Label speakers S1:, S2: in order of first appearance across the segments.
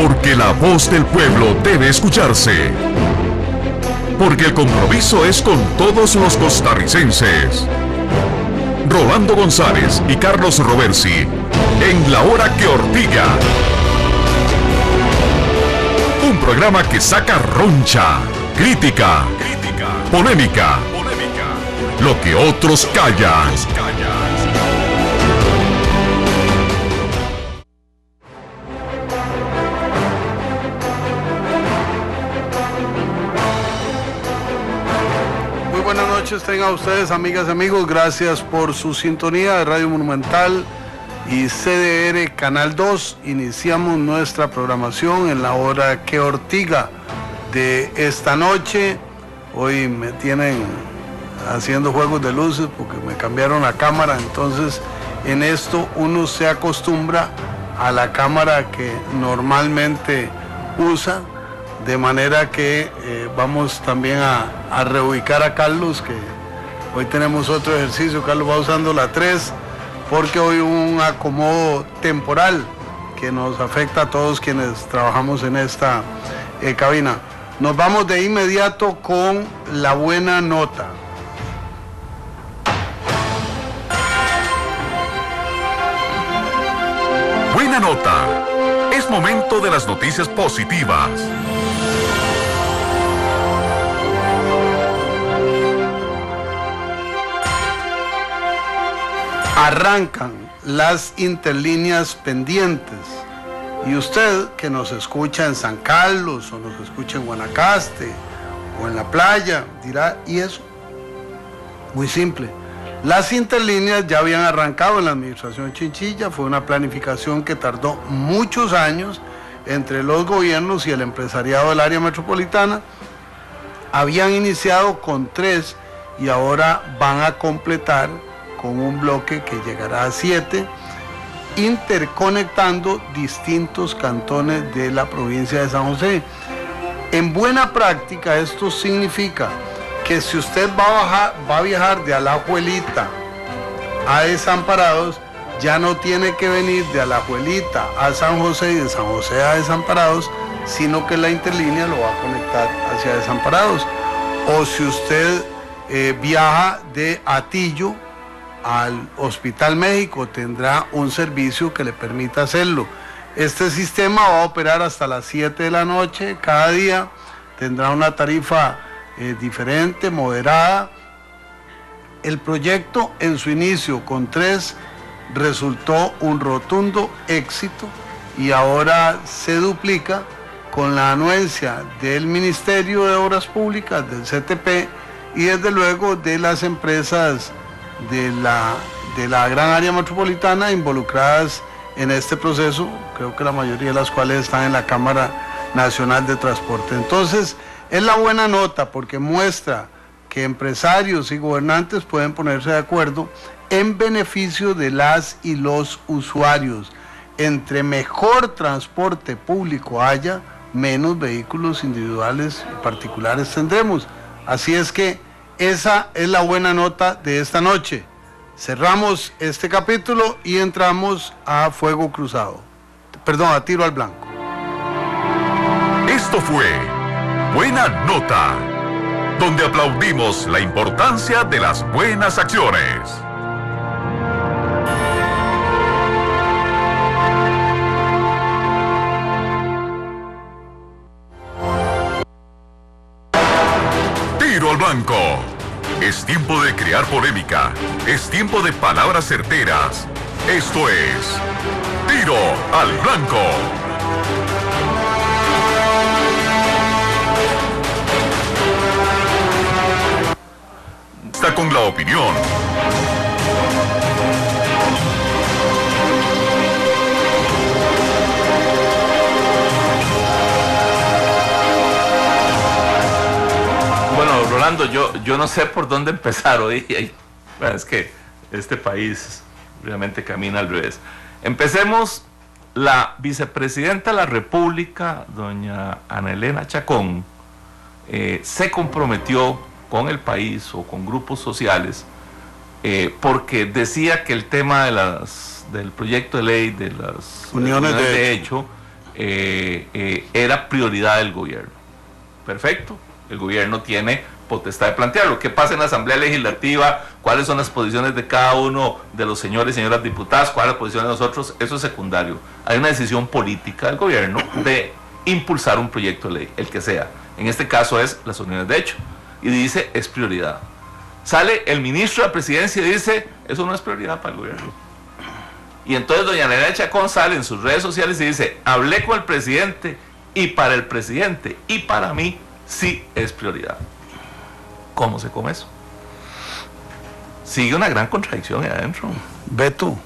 S1: Porque la voz del pueblo debe escucharse. Porque el compromiso es con todos los costarricenses. Rolando González y Carlos Roversi, en La Hora que Ortiga. Un programa que saca roncha, crítica, polémica, lo que otros callan.
S2: Muy buenas noches tengan ustedes, amigas y amigos. Gracias por su sintonía de Radio Monumental y CDR Canal 2. Iniciamos nuestra programación en La Hora que Ortiga de esta noche. Hoy me tienen haciendo juegos de luces porque me cambiaron la cámara, entonces en esto uno se acostumbra a la cámara que normalmente usa, de manera que vamos también a reubicar a Carlos, que hoy tenemos otro ejercicio. Carlos va usando la 3 porque hoy hubo un acomodo temporal que nos afecta a todos quienes trabajamos en esta cabina. Nos vamos de inmediato con la buena nota.
S1: Buena nota. Es momento de las noticias positivas.
S2: Arrancan las interlíneas pendientes. Y usted que nos escucha en San Carlos o nos escucha en Guanacaste o en la playa dirá, ¿y eso? Muy simple. Las interlíneas ya habían arrancado en la administración Chinchilla. Fue una planificación que tardó muchos años entre los gobiernos y el empresariado del área metropolitana. Habían iniciado con 3 y ahora van a completar con un bloque que llegará a 7, interconectando distintos cantones de la provincia de San José. En buena práctica esto significa que si usted va a viajar de Alajuelita a Desamparados, ya no tiene que venir de Alajuelita a San José y de San José a Desamparados, sino que la interlínea lo va a conectar hacia Desamparados. O si usted viaja de Atillo al Hospital México, tendrá un servicio que le permita hacerlo. Este sistema va a operar hasta las 7 de la noche cada día, tendrá una tarifa diferente, moderada. El proyecto en su inicio con 3 resultó un rotundo éxito y ahora se duplica con la anuencia del Ministerio de Obras Públicas, del CTP y desde luego de las empresas de la gran área metropolitana involucradas en este proceso, creo que la mayoría de las cuales están en la Cámara Nacional de Transporte. Entonces, es la buena nota porque muestra que empresarios y gobernantes pueden ponerse de acuerdo en beneficio de las y los usuarios. Entre mejor transporte público haya, menos vehículos individuales y particulares tendremos. Así es que esa es la buena nota de esta noche. Cerramos este capítulo y entramos a fuego cruzado. Perdón, a tiro al blanco.
S1: Esto fue Buena Nota, donde aplaudimos la importancia de las buenas acciones. Tiro al blanco. Es tiempo de crear polémica. Es tiempo de palabras certeras. Esto es Tiro al Blanco. Está con la opinión.
S3: Bueno, Rolando, yo no sé por dónde empezar hoy. Bueno, es que este país realmente camina al revés. Empecemos. La vicepresidenta de la República, doña Ana Elena Chacón, se comprometió con el país o con grupos sociales porque decía que el tema de del proyecto de ley de las
S2: uniones de
S3: hecho era prioridad del gobierno. Perfecto, el gobierno tiene potestad de plantearlo. ¿Qué pasa en la Asamblea Legislativa? ¿Cuáles son las posiciones de cada uno de los señores y señoras diputadas? ¿Cuál es la posición de nosotros? Eso es secundario. Hay una decisión política del gobierno de impulsar un proyecto de ley, el que sea. En este caso es las uniones de hecho. Y dice, es prioridad. Sale el ministro de la Presidencia y dice, eso no es prioridad para el gobierno. Y entonces doña Elena Chacón sale en sus redes sociales y dice, hablé con el presidente y para el presidente y para mí sí es prioridad. ¿Cómo se come eso? Sigue una gran contradicción ahí adentro.
S2: Beto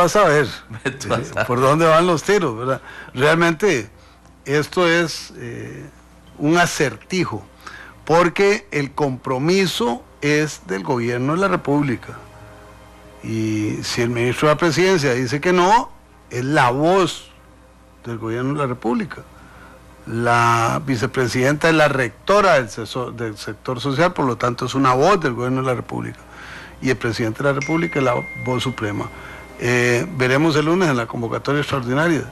S2: a saber,
S3: Beto a saber
S2: por dónde van los tiros, ¿verdad? Realmente esto es un acertijo, porque el compromiso es del gobierno de la República. Y si el ministro de la Presidencia dice que no, es la voz del gobierno de la República. La vicepresidenta es la rectora del sector social, por lo tanto es una voz del gobierno de la República. Y el presidente de la República es la voz suprema. Veremos el lunes en la convocatoria extraordinaria.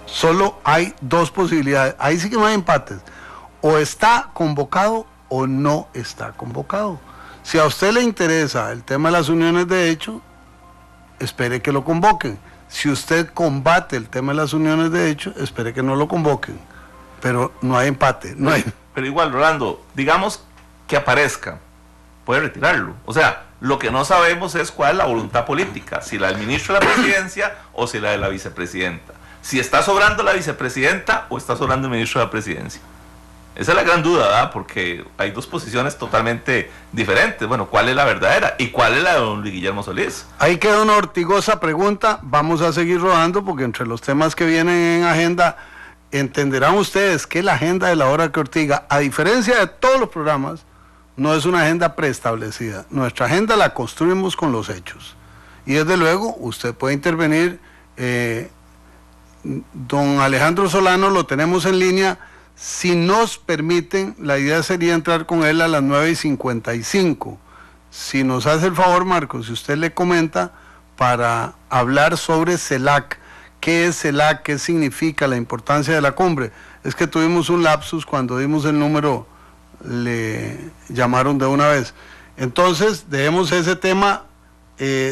S2: Solo hay dos posibilidades. Ahí sí que no hay empates. O está convocado o no está convocado. Si a usted le interesa el tema de las uniones de hecho, espere que lo convoquen. Si usted combate el tema de las uniones de hecho, espere que no lo convoquen. Pero no hay empate, no hay.
S3: Pero igual, Rolando, digamos que aparezca, puede retirarlo. O sea, lo que no sabemos es cuál es la voluntad política, si la del ministro de la Presidencia o si la de la vicepresidenta. Si está sobrando la vicepresidenta o está sobrando el ministro de la Presidencia. Esa es la gran duda, ¿verdad? Porque hay dos posiciones totalmente diferentes. Bueno, ¿cuál es la verdadera? ¿Y cuál es la de don Luis Guillermo Solís?
S2: Ahí queda una ortigosa pregunta. Vamos a seguir rodando porque entre los temas que vienen en agenda, entenderán ustedes que la agenda de La Hora que Ortiga, a diferencia de todos los programas, no es una agenda preestablecida. Nuestra agenda la construimos con los hechos. Y desde luego, usted puede intervenir. Don Alejandro Solano lo tenemos en línea. Si nos permiten, la idea sería entrar con él a las 9:55. Si nos hace el favor, Marcos, si usted le comenta para hablar sobre CELAC. ¿Qué es CELAC? ¿Qué significa? La importancia de la cumbre. Es que tuvimos un lapsus cuando dimos el número, le llamaron de una vez. Entonces, dejemos ese tema,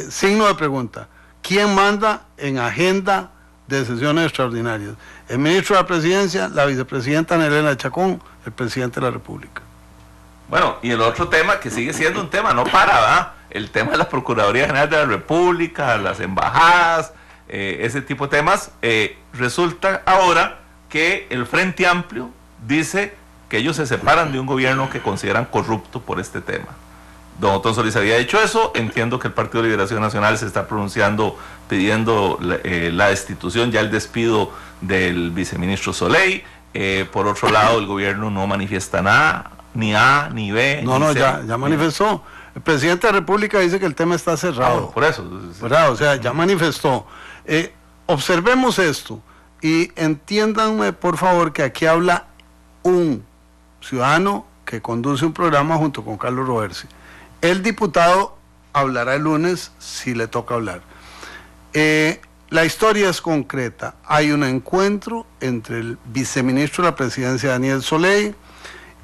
S2: signo de pregunta. ¿Quién manda en agenda de sesiones extraordinarias? El ministro de la Presidencia, la vicepresidenta Ana Elena Chacón, el presidente de la República.
S3: Bueno, y el otro tema que sigue siendo un tema, no para, ¿verdad? El tema de la Procuraduría General de la República, las embajadas, ese tipo de temas. Resulta ahora que el Frente Amplio dice que ellos se separan de un gobierno que consideran corrupto por este tema. Don Otón Solís había dicho eso. Entiendo que el Partido de Liberación Nacional se está pronunciando pidiendo la destitución, ya el despido del viceministro Soley. Por otro lado, el gobierno no manifiesta nada, ni A, ni B.
S2: No,
S3: ni
S2: no,
S3: C.
S2: ya manifestó. El presidente de la República dice que el tema está cerrado.
S3: Por eso.
S2: ¿Verdad? O sea, ya manifestó. Observemos esto y entiéndanme, por favor, que aquí habla un ciudadano que conduce un programa junto con Carlos Roversi. El diputado hablará el lunes si le toca hablar. La historia es concreta. Hay un encuentro entre el viceministro de la Presidencia, Daniel Soley,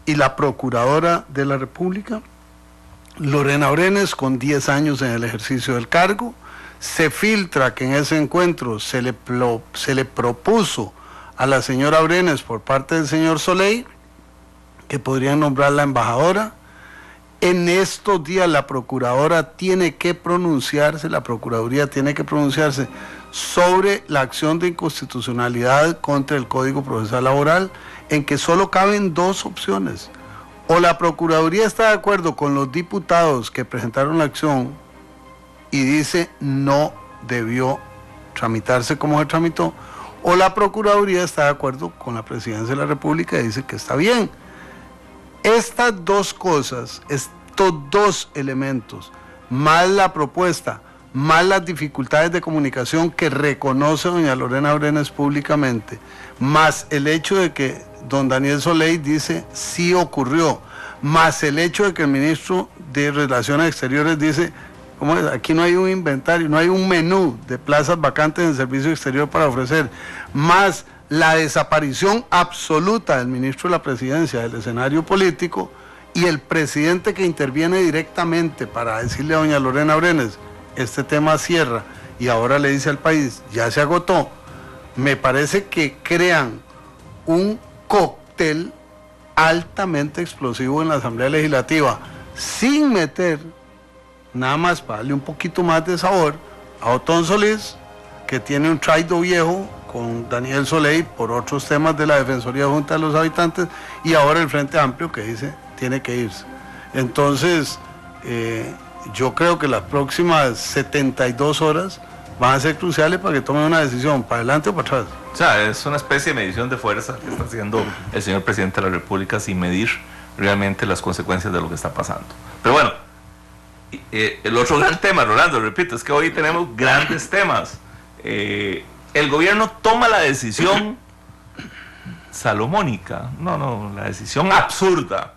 S2: y la Procuradora de la República, Lorena Brenes, con 10 años en el ejercicio del cargo. Se filtra que en ese encuentro se le propuso a la señora Brenes por parte del señor Soley que podrían nombrarla embajadora. En estos días la Procuradora tiene que pronunciarse, la Procuraduría tiene que pronunciarse sobre la acción de inconstitucionalidad contra el Código Procesal Laboral, en que solo caben dos opciones. O la Procuraduría está de acuerdo con los diputados que presentaron la acción y dice no debió tramitarse como se tramitó, o la Procuraduría está de acuerdo con la Presidencia de la República y dice que está bien. Estas dos cosas, estos dos elementos, más la propuesta, más las dificultades de comunicación que reconoce doña Lorena Brenes públicamente, más el hecho de que don Daniel Soley dice sí ocurrió, más el hecho de que el ministro de Relaciones Exteriores dice ¿cómo es? Aquí no hay un inventario, no hay un menú de plazas vacantes en servicio exterior para ofrecer, más la desaparición absoluta del ministro de la Presidencia del escenario político y el presidente que interviene directamente para decirle a doña Lorena Brenes, este tema cierra, y ahora le dice al país, ya se agotó. Me parece que crean un cóctel altamente explosivo en la Asamblea Legislativa, sin meter, nada más para darle un poquito más de sabor, a Otón Solís, que tiene un traido viejo con Daniel Soley por otros temas de la Defensoría Junta de los Habitantes, y ahora el Frente Amplio que dice, tiene que irse. Entonces, yo creo que las próximas 72 horas van a ser cruciales para que tomen una decisión, para adelante o para atrás.
S3: O sea, es una especie de medición de fuerza que está haciendo el señor presidente de la República sin medir realmente las consecuencias de lo que está pasando. Pero bueno, el otro gran tema, Rolando, repito, es que hoy tenemos grandes temas. El gobierno toma la decisión salomónica, la decisión absurda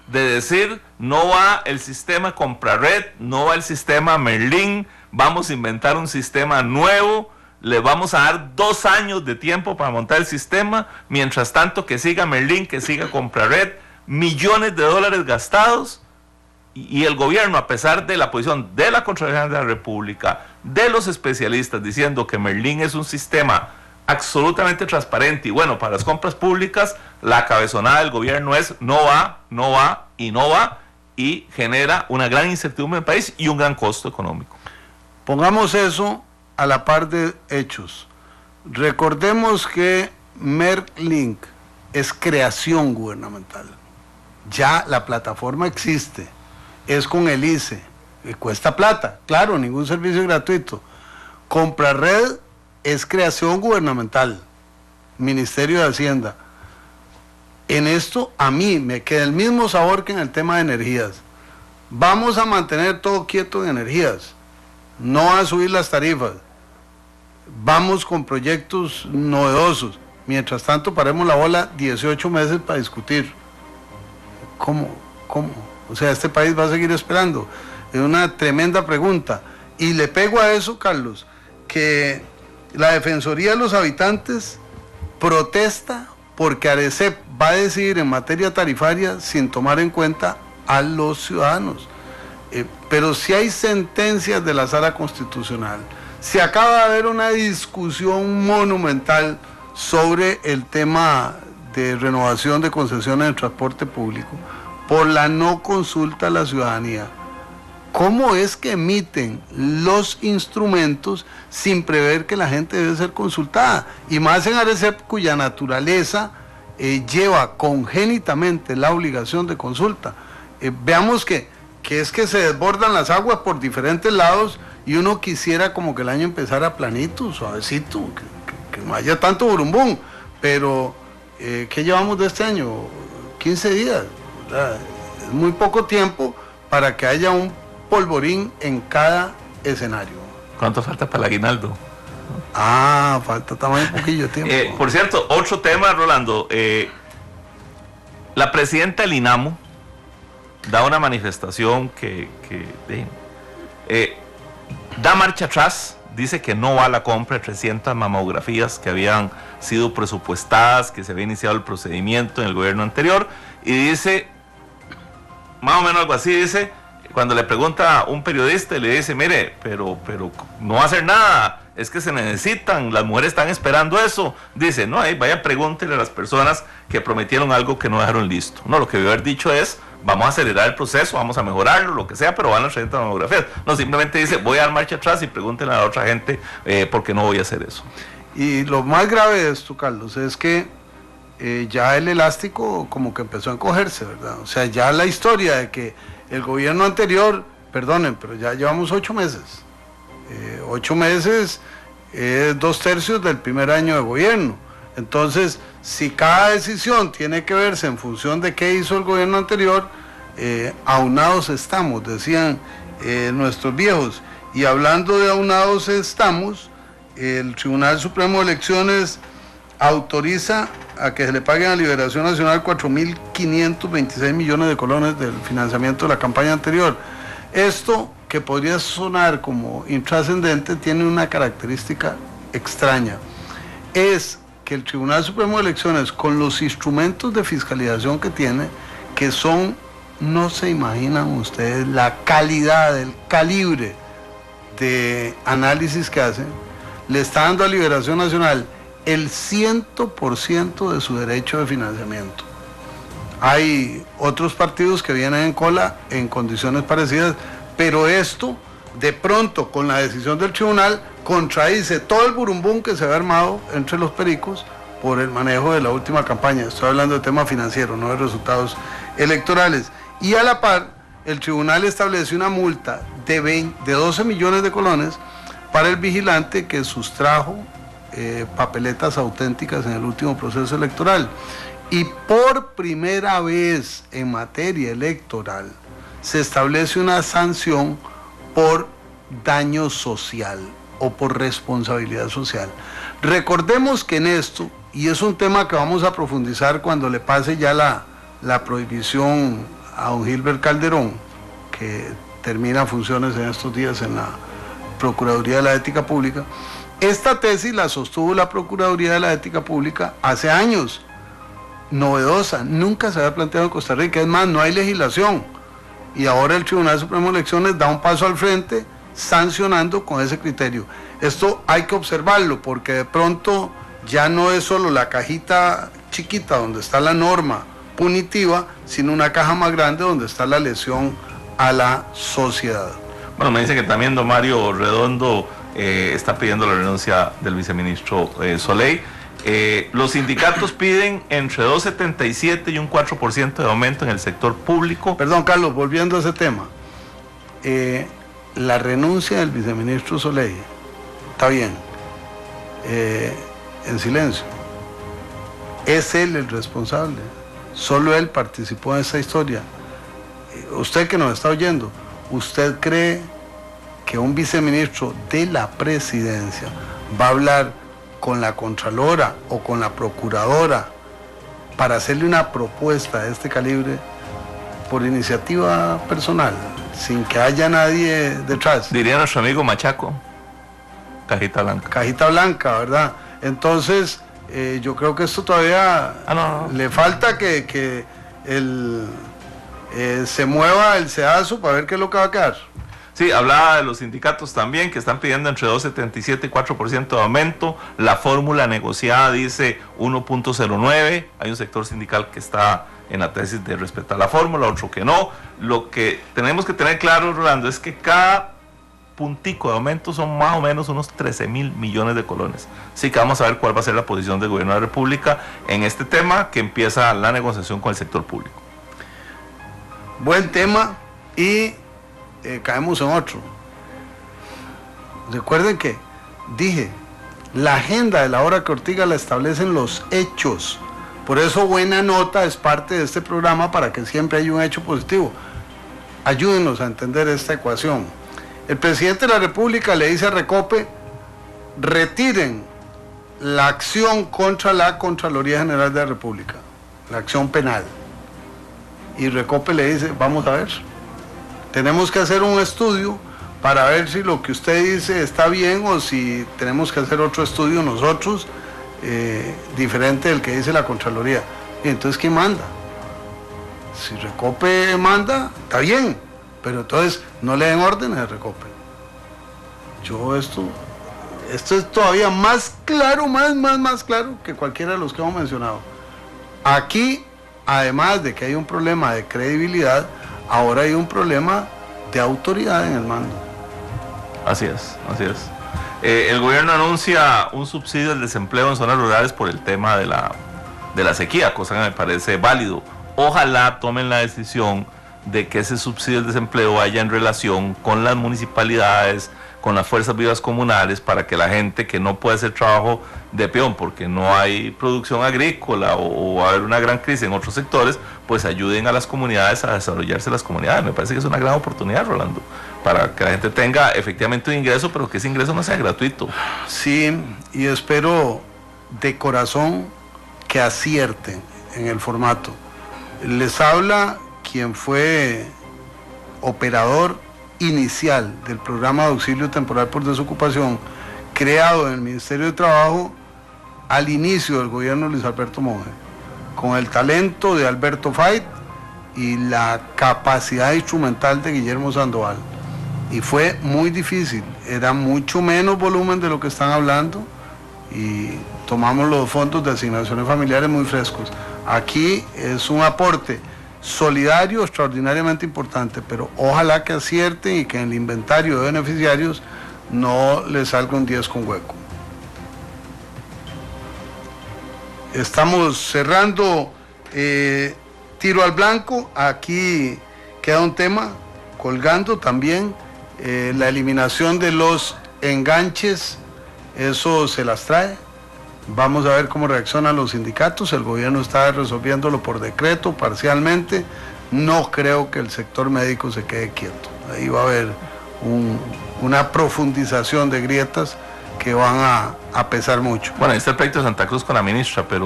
S3: de decir, no va el sistema Comprared, no va el sistema Merlin, vamos a inventar un sistema nuevo, le vamos a dar 2 años de tiempo para montar el sistema, mientras tanto que siga Merlin, que siga Comprared, millones de dólares gastados, y el gobierno, a pesar de la posición de la Contraloría de la República, de los especialistas, diciendo que Merlin es un sistema absolutamente transparente y bueno para las compras públicas, la cabezonada del gobierno es no va, y genera una gran incertidumbre en el país y un gran costo económico.
S2: Pongamos eso a la par de hechos. Recordemos que Merlin es creación gubernamental. Ya la plataforma existe, es con el ICE, cuesta plata, claro, ningún servicio es gratuito. Comprared es creación gubernamental, Ministerio de Hacienda. En esto a mí me queda el mismo sabor que en el tema de energías. Vamos a mantener todo quieto en energías, no a subir las tarifas. Vamos con proyectos novedosos. Mientras tanto, paremos la bola 18 meses para discutir. ¿Cómo? O sea, este país va a seguir esperando. Es una tremenda pregunta. Y le pego a eso, Carlos, que la Defensoría de los Habitantes protesta porque ARECEP va a decidir en materia tarifaria sin tomar en cuenta a los ciudadanos. Pero si hay sentencias de la Sala Constitucional, se acaba de haber una discusión monumental sobre el tema de renovación de concesiones de transporte público por la no consulta a la ciudadanía. ¿Cómo es que emiten los instrumentos sin prever que la gente debe ser consultada? Y más en ARECEP, cuya naturaleza lleva congénitamente la obligación de consulta. Veamos que es que se desbordan las aguas por diferentes lados y uno quisiera como que el año empezara planito, suavecito, que no haya tanto burumbum. Pero, ¿qué llevamos de este año? 15 días. ¿Verdad? Es muy poco tiempo para que haya un polvorín en cada escenario.
S3: ¿Cuánto falta para el aguinaldo?
S2: Falta también un poquillo de tiempo.
S3: Por cierto, otro tema, Rolando. La presidenta del INAMU da una manifestación que da marcha atrás, dice que no va a la compra de 300 mamografías que habían sido presupuestadas, que se había iniciado el procedimiento en el gobierno anterior, y dice, más o menos algo así, dice, cuando le pregunta a un periodista, le dice, mire, pero no va a hacer nada, es que se necesitan, las mujeres están esperando eso. Dice, no, vaya, pregúntele a las personas que prometieron algo que no dejaron listo. No, lo que debe haber dicho es, vamos a acelerar el proceso, vamos a mejorarlo, lo que sea, pero van las 30 mamografías. No, simplemente dice, voy a dar marcha atrás y pregúntenle a la otra gente porque no voy a hacer eso.
S2: Y lo más grave de esto, Carlos, es que ya el elástico como que empezó a encogerse, ¿verdad? O sea, ya la historia de que el gobierno anterior, perdonen, pero ya llevamos 8 meses. 8 meses es 2/3 del primer año de gobierno. Entonces, si cada decisión tiene que verse en función de qué hizo el gobierno anterior, aunados estamos, decían nuestros viejos. Y hablando de aunados estamos, el Tribunal Supremo de Elecciones autoriza a que se le paguen a Liberación Nacional 4.526 millones de colones del financiamiento de la campaña anterior. Esto que podría sonar como intrascendente, tiene una característica extraña. Es que el Tribunal Supremo de Elecciones, con los instrumentos de fiscalización que tiene, que son, no se imaginan ustedes la calidad, el calibre de análisis que hacen, le está dando a Liberación Nacional el 100% de su derecho de financiamiento. Hay otros partidos que vienen en cola en condiciones parecidas, pero esto, de pronto, con la decisión del tribunal, contradice todo el burumbum que se había armado entre los pericos por el manejo de la última campaña. Estoy hablando de tema financiero, no de resultados electorales. Y a la par, el tribunal estableció una multa de 12 millones de colones para el vigilante que sustrajo papeletas auténticas en el último proceso electoral. Y por primera vez en materia electoral se establece una sanción por daño social o por responsabilidad social. Recordemos que en esto, y es un tema que vamos a profundizar cuando le pase ya la prohibición a don Gilbert Calderón, que termina funciones en estos días en la Procuraduría de la Ética Pública, esta tesis la sostuvo la Procuraduría de la Ética Pública hace años, novedosa, nunca se había planteado en Costa Rica, es más, no hay legislación, y ahora el Tribunal Supremo de Elecciones da un paso al frente sancionando con ese criterio. Esto hay que observarlo, porque de pronto ya no es solo la cajita chiquita donde está la norma punitiva, sino una caja más grande donde está la lesión a la sociedad.
S3: Bueno, me dice que también don Mario Redondo está pidiendo la renuncia del viceministro Soleil. Los sindicatos piden entre 2,77 y un 4% de aumento en el sector público.
S2: Perdón, Carlos, volviendo a ese tema. La renuncia del viceministro Soleil, está bien, en silencio. Es él el responsable. Solo él participó en esta historia. Usted que nos está oyendo, ¿usted cree que un viceministro de la presidencia va a hablar con la Contralora o con la Procuradora para hacerle una propuesta de este calibre por iniciativa personal, sin que haya nadie detrás?
S3: Diría nuestro amigo Machaco, cajita blanca.
S2: Cajita blanca, ¿verdad? Entonces, yo creo que esto todavía le falta que se mueva el sedazo para ver qué es lo que va a quedar.
S3: Sí, hablaba de los sindicatos también, que están pidiendo entre 2,77 y 4% de aumento. La fórmula negociada dice 1,09. Hay un sector sindical que está en la tesis de respetar la fórmula, otro que no. Lo que tenemos que tener claro, Rolando, es que cada puntico de aumento son más o menos unos 13,000 millones de colones. Así que vamos a ver cuál va a ser la posición del gobierno de la República en este tema, que empieza la negociación con el sector público.
S2: Buen tema, y caemos en otro. Recuerden que dije, la agenda de la hora que Ortiga la establecen los hechos. Por eso Buena Nota es parte de este programa, para que siempre haya un hecho positivo. Ayúdenos a entender esta ecuación. El presidente de la República le dice a Recope: retiren la acción contra la Contraloría General de la República, la acción penal. Y Recope le dice: vamos a ver, tenemos que hacer un estudio para ver si lo que usted dice está bien, o si tenemos que hacer otro estudio nosotros, diferente del que dice la Contraloría. Y entonces, ¿quién manda? Si Recope manda, está bien, pero entonces no le den órdenes a Recope. Esto es todavía más claro, más claro que cualquiera de los que hemos mencionado. Aquí, además de que hay un problema de credibilidad, ahora hay un problema de autoridad en el mando.
S3: Así es. El gobierno anuncia un subsidio al desempleo en zonas rurales por el tema de la sequía, cosa que me parece válido. Ojalá tomen la decisión de que ese subsidio al desempleo vaya en relación con las municipalidades, con las fuerzas vivas comunales, para que la gente que no puede hacer trabajo de peón porque no hay producción agrícola, o va a haber una gran crisis en otros sectores, pues ayuden a las comunidades a desarrollarse las comunidades. Me parece que es una gran oportunidad, Rolando, para que la gente tenga efectivamente un ingreso, pero que ese ingreso no sea gratuito.
S2: Sí, y espero de corazón que acierten en el formato. Les habla quien fue operador inicial del programa de auxilio temporal por desocupación creado en el Ministerio de Trabajo al inicio del gobierno de Luis Alberto Monge, con el talento de Alberto Fait y la capacidad instrumental de Guillermo Sandoval. Y fue muy difícil, era mucho menos volumen de lo que están hablando y tomamos los fondos de asignaciones familiares muy frescos. Aquí es un aporte solidario extraordinariamente importante, pero ojalá que acierten y que en el inventario de beneficiarios no les salga un 10 con hueco. Estamos cerrando tiro al blanco. Aquí queda un tema colgando también, la eliminación de los enganches, eso se las trae. Vamos a ver cómo reaccionan los sindicatos. El gobierno está resolviéndolo por decreto parcialmente. No creo que el sector médico se quede quieto. Ahí va a haber una profundización de grietas que van a pesar mucho.
S3: Bueno, está el pleito de Santa Cruz con la ministra, pero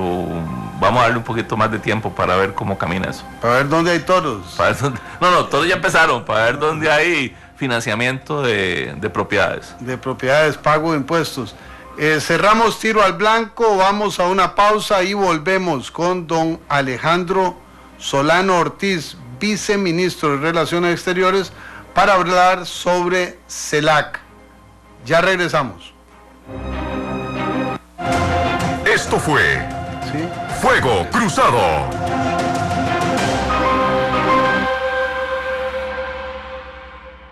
S3: vamos a darle un poquito más de tiempo para ver cómo camina eso.
S2: Para ver dónde hay toros.
S3: No, todos ya empezaron, para ver dónde hay financiamiento de propiedades.
S2: De propiedades, pago de impuestos. Cerramos tiro al blanco, vamos a una pausa y volvemos con don Alejandro Solano Ortiz, viceministro de Relaciones Exteriores, para hablar sobre CELAC. Ya regresamos.
S1: Esto fue
S2: ¿Sí?
S1: Fuego Cruzado.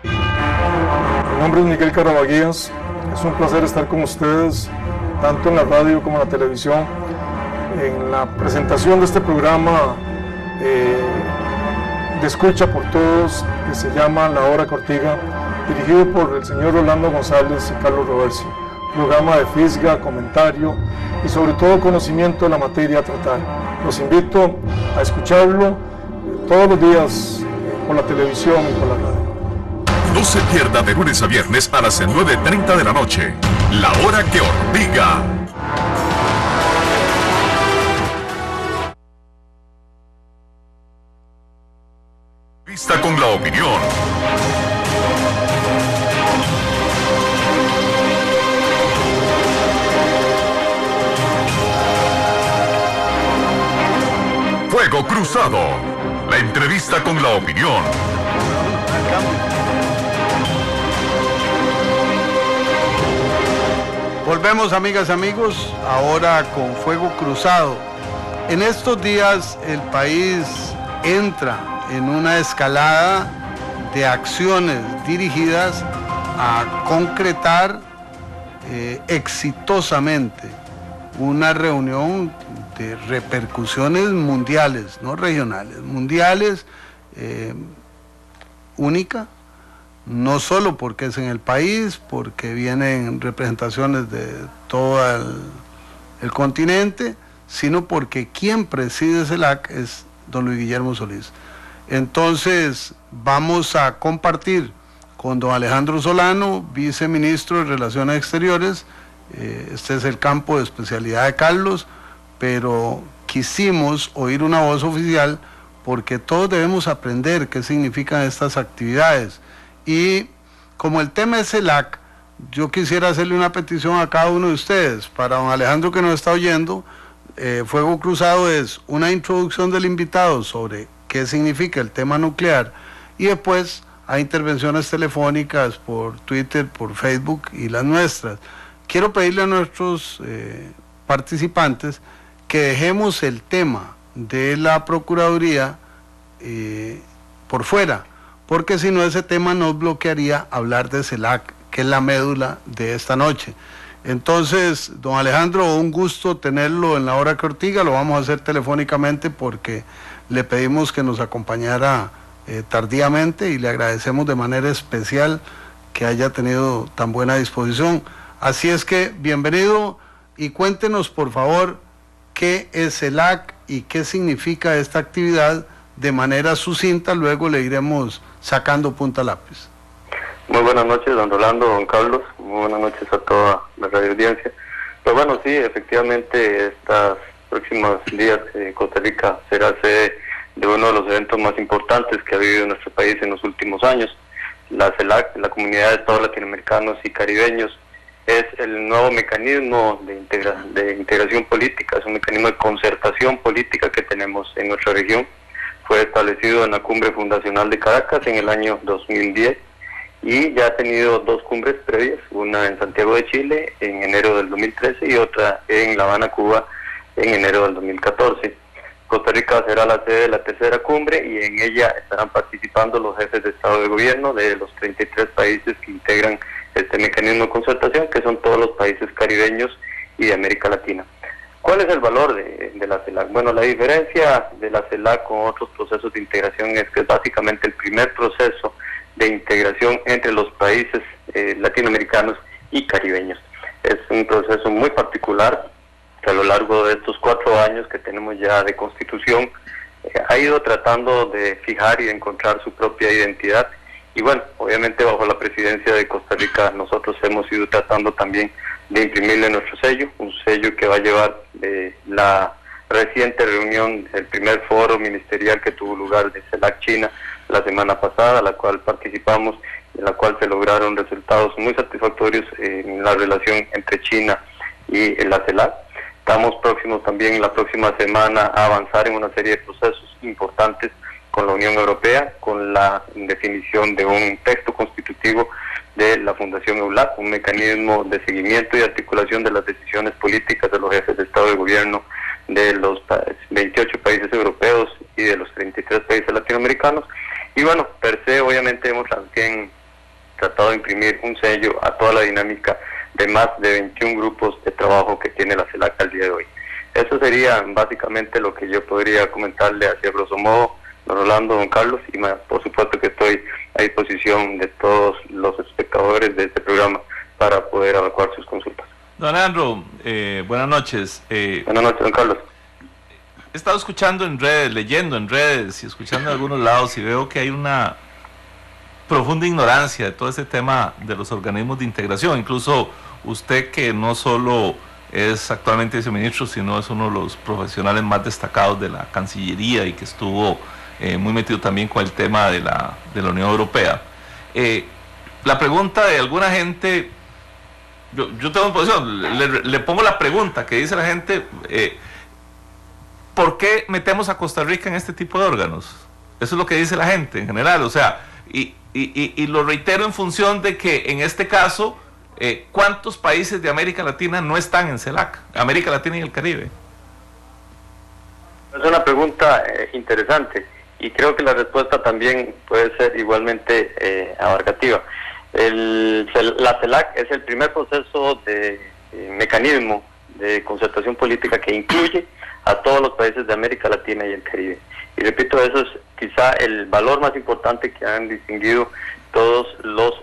S4: Mi nombre es Miguel Carabaguías. Es un placer estar con ustedes, tanto en la radio como en la televisión, en la presentación de este programa de escucha por todos, que se llama La Hora Cortiga, dirigido por el señor Rolando González y Carlos Roversi. Programa de fisga, comentario y sobre todo conocimiento de la materia a tratar. Los invito a escucharlo todos los días por la televisión y por la radio.
S1: No se pierda de lunes a viernes a las 9:30 de la noche. La Hora que Ortiga. Vista con la opinión. Fuego Cruzado. La entrevista con la opinión.
S2: Volvemos, amigas y amigos, ahora con Fuego Cruzado. En estos días el país entra en una escalada de acciones dirigidas a concretar exitosamente una reunión de repercusiones mundiales, no regionales, mundiales, única. No solo porque es en el país, porque vienen representaciones de todo el continente, sino porque quien preside CELAC es don Luis Guillermo Solís. Entonces vamos a compartir con don Alejandro Solano, viceministro de Relaciones Exteriores. Este es el campo de especialidad de Carlos, pero quisimos oír una voz oficial porque todos debemos aprender qué significan estas actividades. Y como el tema es CELAC, yo quisiera hacerle una petición a cada uno de ustedes. Para don Alejandro, que nos está oyendo, Fuego Cruzado es una introducción del invitado sobre qué significa el tema nuclear, y después hay intervenciones telefónicas por Twitter, por Facebook y las nuestras. Quiero pedirle a nuestros participantes que dejemos el tema de la Procuraduría por fuera, porque si no, ese tema nos bloquearía hablar de CELAC, que es la médula de esta noche. Entonces, don Alejandro, un gusto tenerlo en La Hora que Ortiga. Lo vamos a hacer telefónicamente porque le pedimos que nos acompañara tardíamente, y le agradecemos de manera especial que haya tenido tan buena disposición. Así es que, bienvenido, y cuéntenos, por favor, qué es CELAC y qué significa esta actividad de manera sucinta. Luego le iremos sacando punta lápiz.
S5: Muy buenas noches, don Rolando, don Carlos. Muy buenas noches a toda la radio audiencia. Pues bueno, sí, efectivamente, estos próximos días Costa Rica será sede de uno de los eventos más importantes que ha vivido nuestro país en los últimos años. La CELAC, la Comunidad de Estados Latinoamericanos y Caribeños, es el nuevo mecanismo de integración política, es un mecanismo de concertación política que tenemos en nuestra región. Fue establecido en la Cumbre Fundacional de Caracas en el año 2010 y ya ha tenido 2 cumbres previas, una en Santiago de Chile en enero del 2013 y otra en La Habana, Cuba, en enero del 2014. Costa Rica será la sede de la 3ª cumbre y en ella estarán participando los jefes de Estado de Gobierno de los 33 países que integran este mecanismo de concertación, que son todos los países caribeños y de América Latina. ¿Cuál es el valor de la CELAC? Bueno, la diferencia de la CELAC con otros procesos de integración es que es básicamente el primer proceso de integración entre los países latinoamericanos y caribeños. Es un proceso muy particular que a lo largo de estos 4 años que tenemos ya de constitución ha ido tratando de fijar y de encontrar su propia identidad. Y bueno, obviamente bajo la presidencia de Costa Rica nosotros hemos ido tratando también de imprimirle nuestro sello, un sello que va a llevar la reciente reunión, el primer foro ministerial que tuvo lugar de CELAC China la semana pasada, a la cual participamos, en la cual se lograron resultados muy satisfactorios en la relación entre China y la CELAC. Estamos próximos también en la próxima semana a avanzar en una serie de procesos importantes con la Unión Europea, con la definición de un texto constitutivo de la Fundación EULAC, un mecanismo de seguimiento y articulación de las decisiones políticas de los jefes de Estado y Gobierno de los 28 países europeos y de los 33 países latinoamericanos. Y bueno, per se obviamente hemos también tratado de imprimir un sello a toda la dinámica de más de 21 grupos de trabajo que tiene la CELAC al día de hoy. Eso sería básicamente lo que yo podría comentarle hacia grosso modo, don Rolando, don Carlos, y por supuesto que estoy a disposición de todos los espectadores de este programa para poder evacuar sus consultas.
S3: Don Andrew, buenas noches.
S5: Buenas noches, don Carlos.
S3: He estado escuchando en redes, leyendo en redes y escuchando en algunos lados y veo que hay una profunda ignorancia de todo este tema de los organismos de integración. Incluso usted, que no solo es actualmente viceministro, sino es uno de los profesionales más destacados de la Cancillería y que estuvo muy metido también con el tema de la Unión Europea. La pregunta de alguna gente, yo tengo posición, le pongo la pregunta que dice la gente, ¿por qué metemos a Costa Rica en este tipo de órganos? Eso es lo que dice la gente en general, o sea, y lo reitero en función de que en este caso, ¿cuántos países de América Latina no están en CELAC? América Latina y el Caribe.
S5: Es una pregunta interesante y creo que la respuesta también puede ser igualmente abarcativa. La CELAC es el primer proceso de mecanismo de concertación política que incluye a todos los países de América Latina y el Caribe. Y repito, eso es quizá el valor más importante que han distinguido todos los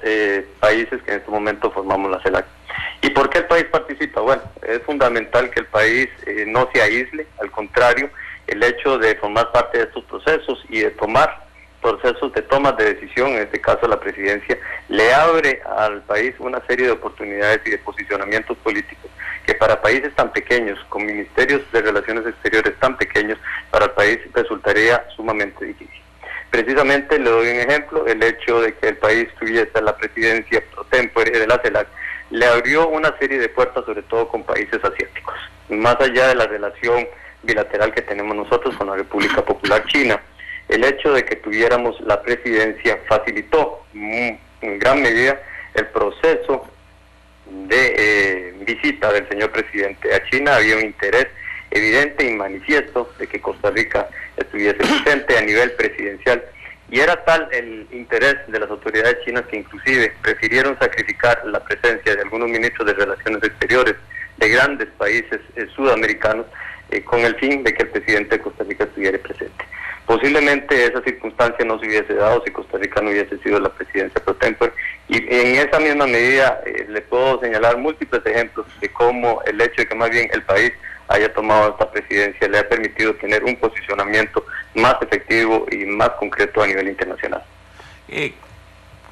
S5: países que en este momento formamos la CELAC. ¿Y por qué el país participa? Bueno, es fundamental que el país no se aísle, al contrario, el hecho de formar parte de estos procesos y de tomar procesos de tomas de decisión, en este caso la presidencia, le abre al país una serie de oportunidades y de posicionamientos políticos que para países tan pequeños, con ministerios de relaciones exteriores tan pequeños, para el país resultaría sumamente difícil. Precisamente le doy un ejemplo, el hecho de que el país tuviese la presidencia pro tempore de la CELAC le abrió una serie de puertas, sobre todo con países asiáticos, más allá de la relación bilateral que tenemos nosotros con la República Popular China. El hecho de que tuviéramos la presidencia facilitó en gran medida el proceso de visita del señor presidente a China. Había un interés evidente y manifiesto de que Costa Rica estuviese presente a nivel presidencial, y era tal el interés de las autoridades chinas que inclusive prefirieron sacrificar la presencia de algunos ministros de Relaciones Exteriores de grandes países sudamericanos con el fin de que el presidente de Costa Rica estuviera presente. Posiblemente esa circunstancia no se hubiese dado si Costa Rica no hubiese sido la presidencia pro tempore, y en esa misma medida le puedo señalar múltiples ejemplos de cómo el hecho de que más bien el país haya tomado esta presidencia le ha permitido tener un posicionamiento más efectivo y más concreto a nivel internacional.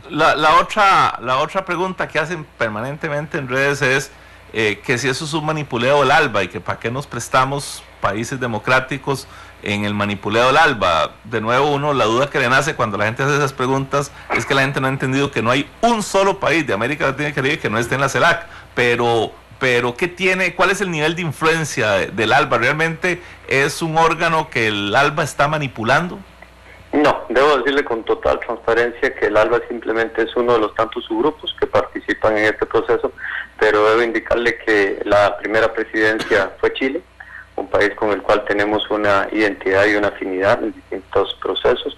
S3: La otra pregunta que hacen permanentemente en redes es que si eso es un manipuleo del ALBA y que para qué nos prestamos países democráticos en el manipuleo del ALBA. De nuevo, la duda que le nace cuando la gente hace esas preguntas es que la gente no ha entendido que no hay un solo país de América Latina y Caribe que no esté en la CELAC, pero ¿cuál es el nivel de influencia del ALBA? ¿Realmente es un órgano que el ALBA está manipulando?
S5: No, debo decirle con total transparencia que el ALBA simplemente es uno de los tantos subgrupos que participan en este proceso, pero debo indicarle que la primera presidencia fue Chile, un país con el cual tenemos una identidad y una afinidad en distintos procesos,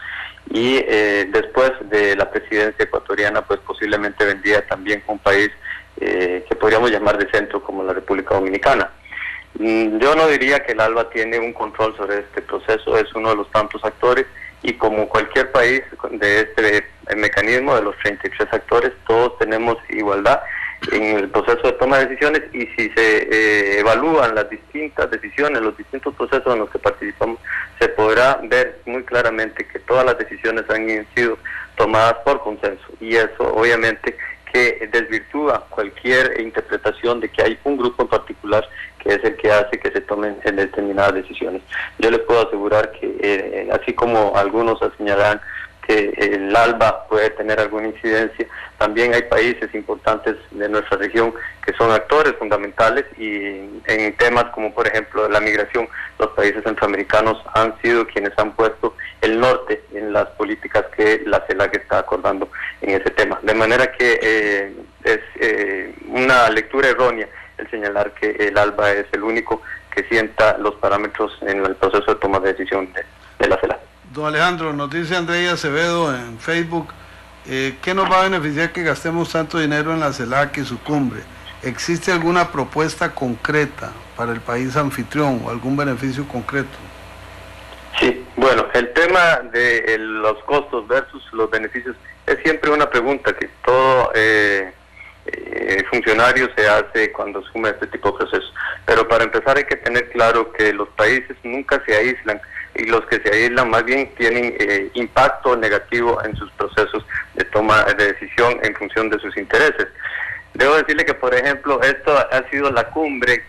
S5: y después de la presidencia ecuatoriana, pues posiblemente vendría también un país que podríamos llamar de centro, como la República Dominicana. Yo no diría que el ALBA tiene un control sobre este proceso, es uno de los tantos actores, y como cualquier país de este mecanismo de los 33 actores, todos tenemos igualdad en el proceso de toma de decisiones, y si se evalúan las distintas decisiones, los distintos procesos en los que participamos, se podrá ver muy claramente que todas las decisiones han sido tomadas por consenso, y eso obviamente que desvirtúa cualquier interpretación de que hay un grupo en particular que es el que hace que se tomen determinadas decisiones. Yo les puedo asegurar que así como algunos señalan que el ALBA puede tener alguna incidencia, también hay países importantes de nuestra región que son actores fundamentales, y en temas como por ejemplo la migración, los países centroamericanos han sido quienes han puesto el norte en las políticas que la CELAC está acordando en ese tema. De manera que es una lectura errónea el señalar que el ALBA es el único que sienta los parámetros en el proceso de toma de decisión de la CELAC.
S2: Don Alejandro, nos dice Andrea Acevedo en Facebook, ¿qué nos va a beneficiar que gastemos tanto dinero en la CELAC y su cumbre? ¿Existe alguna propuesta concreta para el país anfitrión o algún beneficio concreto?
S5: Sí, bueno, el tema de los costos versus los beneficios es siempre una pregunta que todo funcionario se hace cuando asume este tipo de procesos. Pero para empezar hay que tener claro que los países nunca se aíslan, y los que se aíslan más bien tienen impacto negativo en sus procesos de toma de decisión en función de sus intereses. Debo decirle que, por ejemplo, esto ha sido la cumbre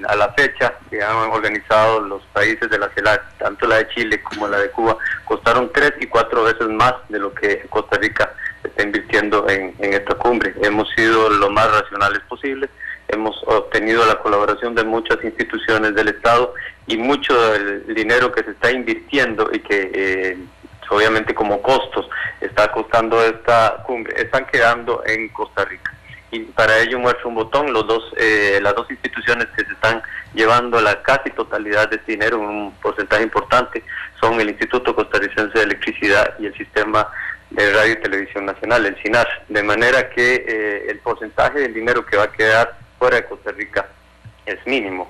S5: a la fecha que han organizado los países de la CELAC, tanto la de Chile como la de Cuba, costaron 3 y 4 veces más de lo que Costa Rica está invirtiendo en esta cumbre. Hemos sido lo más racionales posibles, hemos obtenido la colaboración de muchas instituciones del Estado, y mucho del dinero que se está invirtiendo y que obviamente como costos está costando esta cumbre, están quedando en Costa Rica. Y para ello muestra un botón, las dos instituciones que se están llevando la casi totalidad de este dinero, un porcentaje importante, son el Instituto Costarricense de Electricidad y el Sistema de Radio y Televisión Nacional, el SINAR, de manera que el porcentaje del dinero que va a quedar fuera de Costa Rica es mínimo.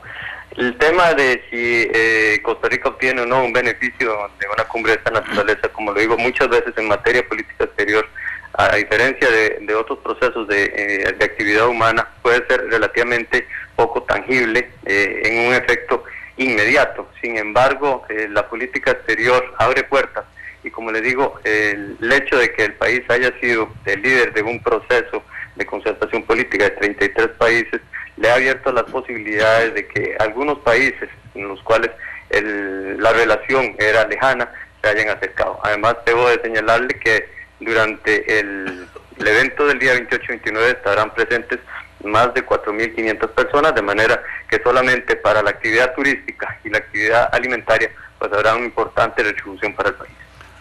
S5: El tema de si Costa Rica obtiene o no un beneficio de una cumbre de esta naturaleza, como lo digo muchas veces en materia de política exterior, a diferencia de otros procesos de actividad humana, puede ser relativamente poco tangible en un efecto inmediato. Sin embargo, la política exterior abre puertas, y como le digo, el hecho de que el país haya sido el líder de un proceso de concertación política de 33 países le ha abierto las posibilidades de que algunos países en los cuales la relación era lejana se hayan acercado. Además, debo de señalarle que durante el evento del día 28-29 estarán presentes más de 4.500 personas, de manera que solamente para la actividad turística y la actividad alimentaria pues habrá una importante retribución para el país.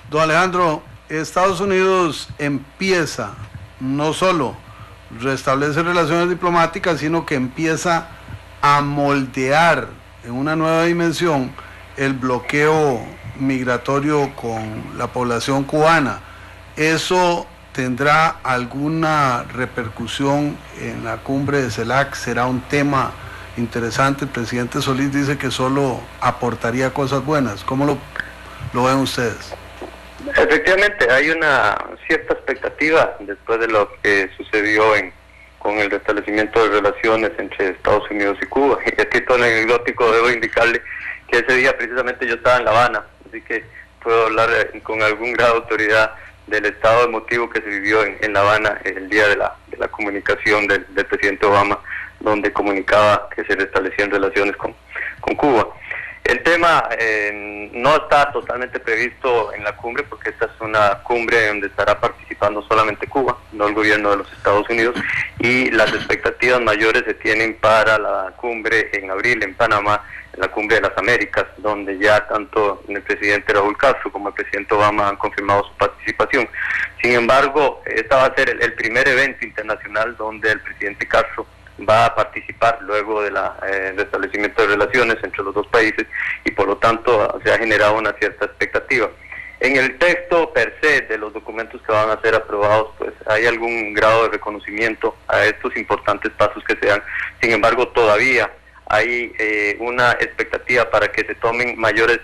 S2: Don Alejandro, Estados Unidos empieza no solo restablece relaciones diplomáticas, sino que empieza a moldear en una nueva dimensión el bloqueo migratorio con la población cubana. ¿Eso tendrá alguna repercusión en la cumbre de CELAC? ¿Será un tema interesante? El presidente Solís dice que solo aportaría cosas buenas. ¿Cómo lo ven ustedes?
S5: Efectivamente, hay una cierta expectativa después de lo que sucedió con el restablecimiento de relaciones entre Estados Unidos y Cuba. Y a título anecdótico debo indicarle que ese día precisamente yo estaba en La Habana, así que puedo hablar con algún grado de autoridad del estado emotivo que se vivió en La Habana el día de la comunicación del presidente Obama, donde comunicaba que se restablecían relaciones con Cuba. El tema no está totalmente previsto en la cumbre, porque esta es una cumbre donde estará participando solamente Cuba, no el gobierno de los Estados Unidos, y las expectativas mayores se tienen para la cumbre en abril en Panamá, en la cumbre de las Américas, donde ya tanto el presidente Raúl Castro como el presidente Obama han confirmado su participación. Sin embargo, esta va a ser el primer evento internacional donde el presidente Castro va a participar luego del restablecimiento de relaciones entre los dos países, y por lo tanto se ha generado una cierta expectativa. En el texto per se de los documentos que van a ser aprobados, pues hay algún grado de reconocimiento a estos importantes pasos que se dan. Sin embargo, todavía hay una expectativa para que se tomen mayores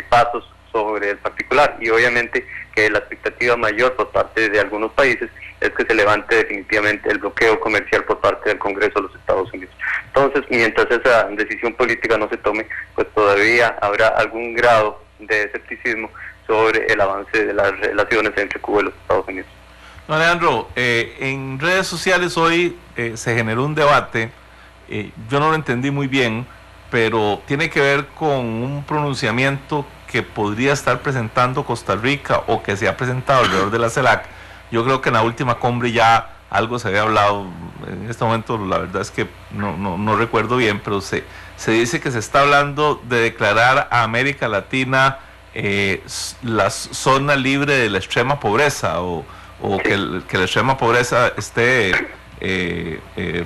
S5: pasos sobre el particular, y obviamente que la expectativa mayor por parte de algunos países es que se levante definitivamente el bloqueo comercial por parte del Congreso de los Estados Unidos. Entonces, mientras esa decisión política no se tome, pues todavía habrá algún grado de escepticismo sobre el avance de las relaciones entre Cuba y los Estados Unidos.
S3: No, Alejandro, en redes sociales hoy se generó un debate, yo no lo entendí muy bien, pero tiene que ver con un pronunciamiento que podría estar presentando Costa Rica o que se ha presentado alrededor de la CELAC. Yo creo que en la última cumbre ya algo se había hablado, en este momento la verdad es que no recuerdo bien, pero se dice que se está hablando de declarar a América Latina la zona libre de la extrema pobreza, o que la extrema pobreza esté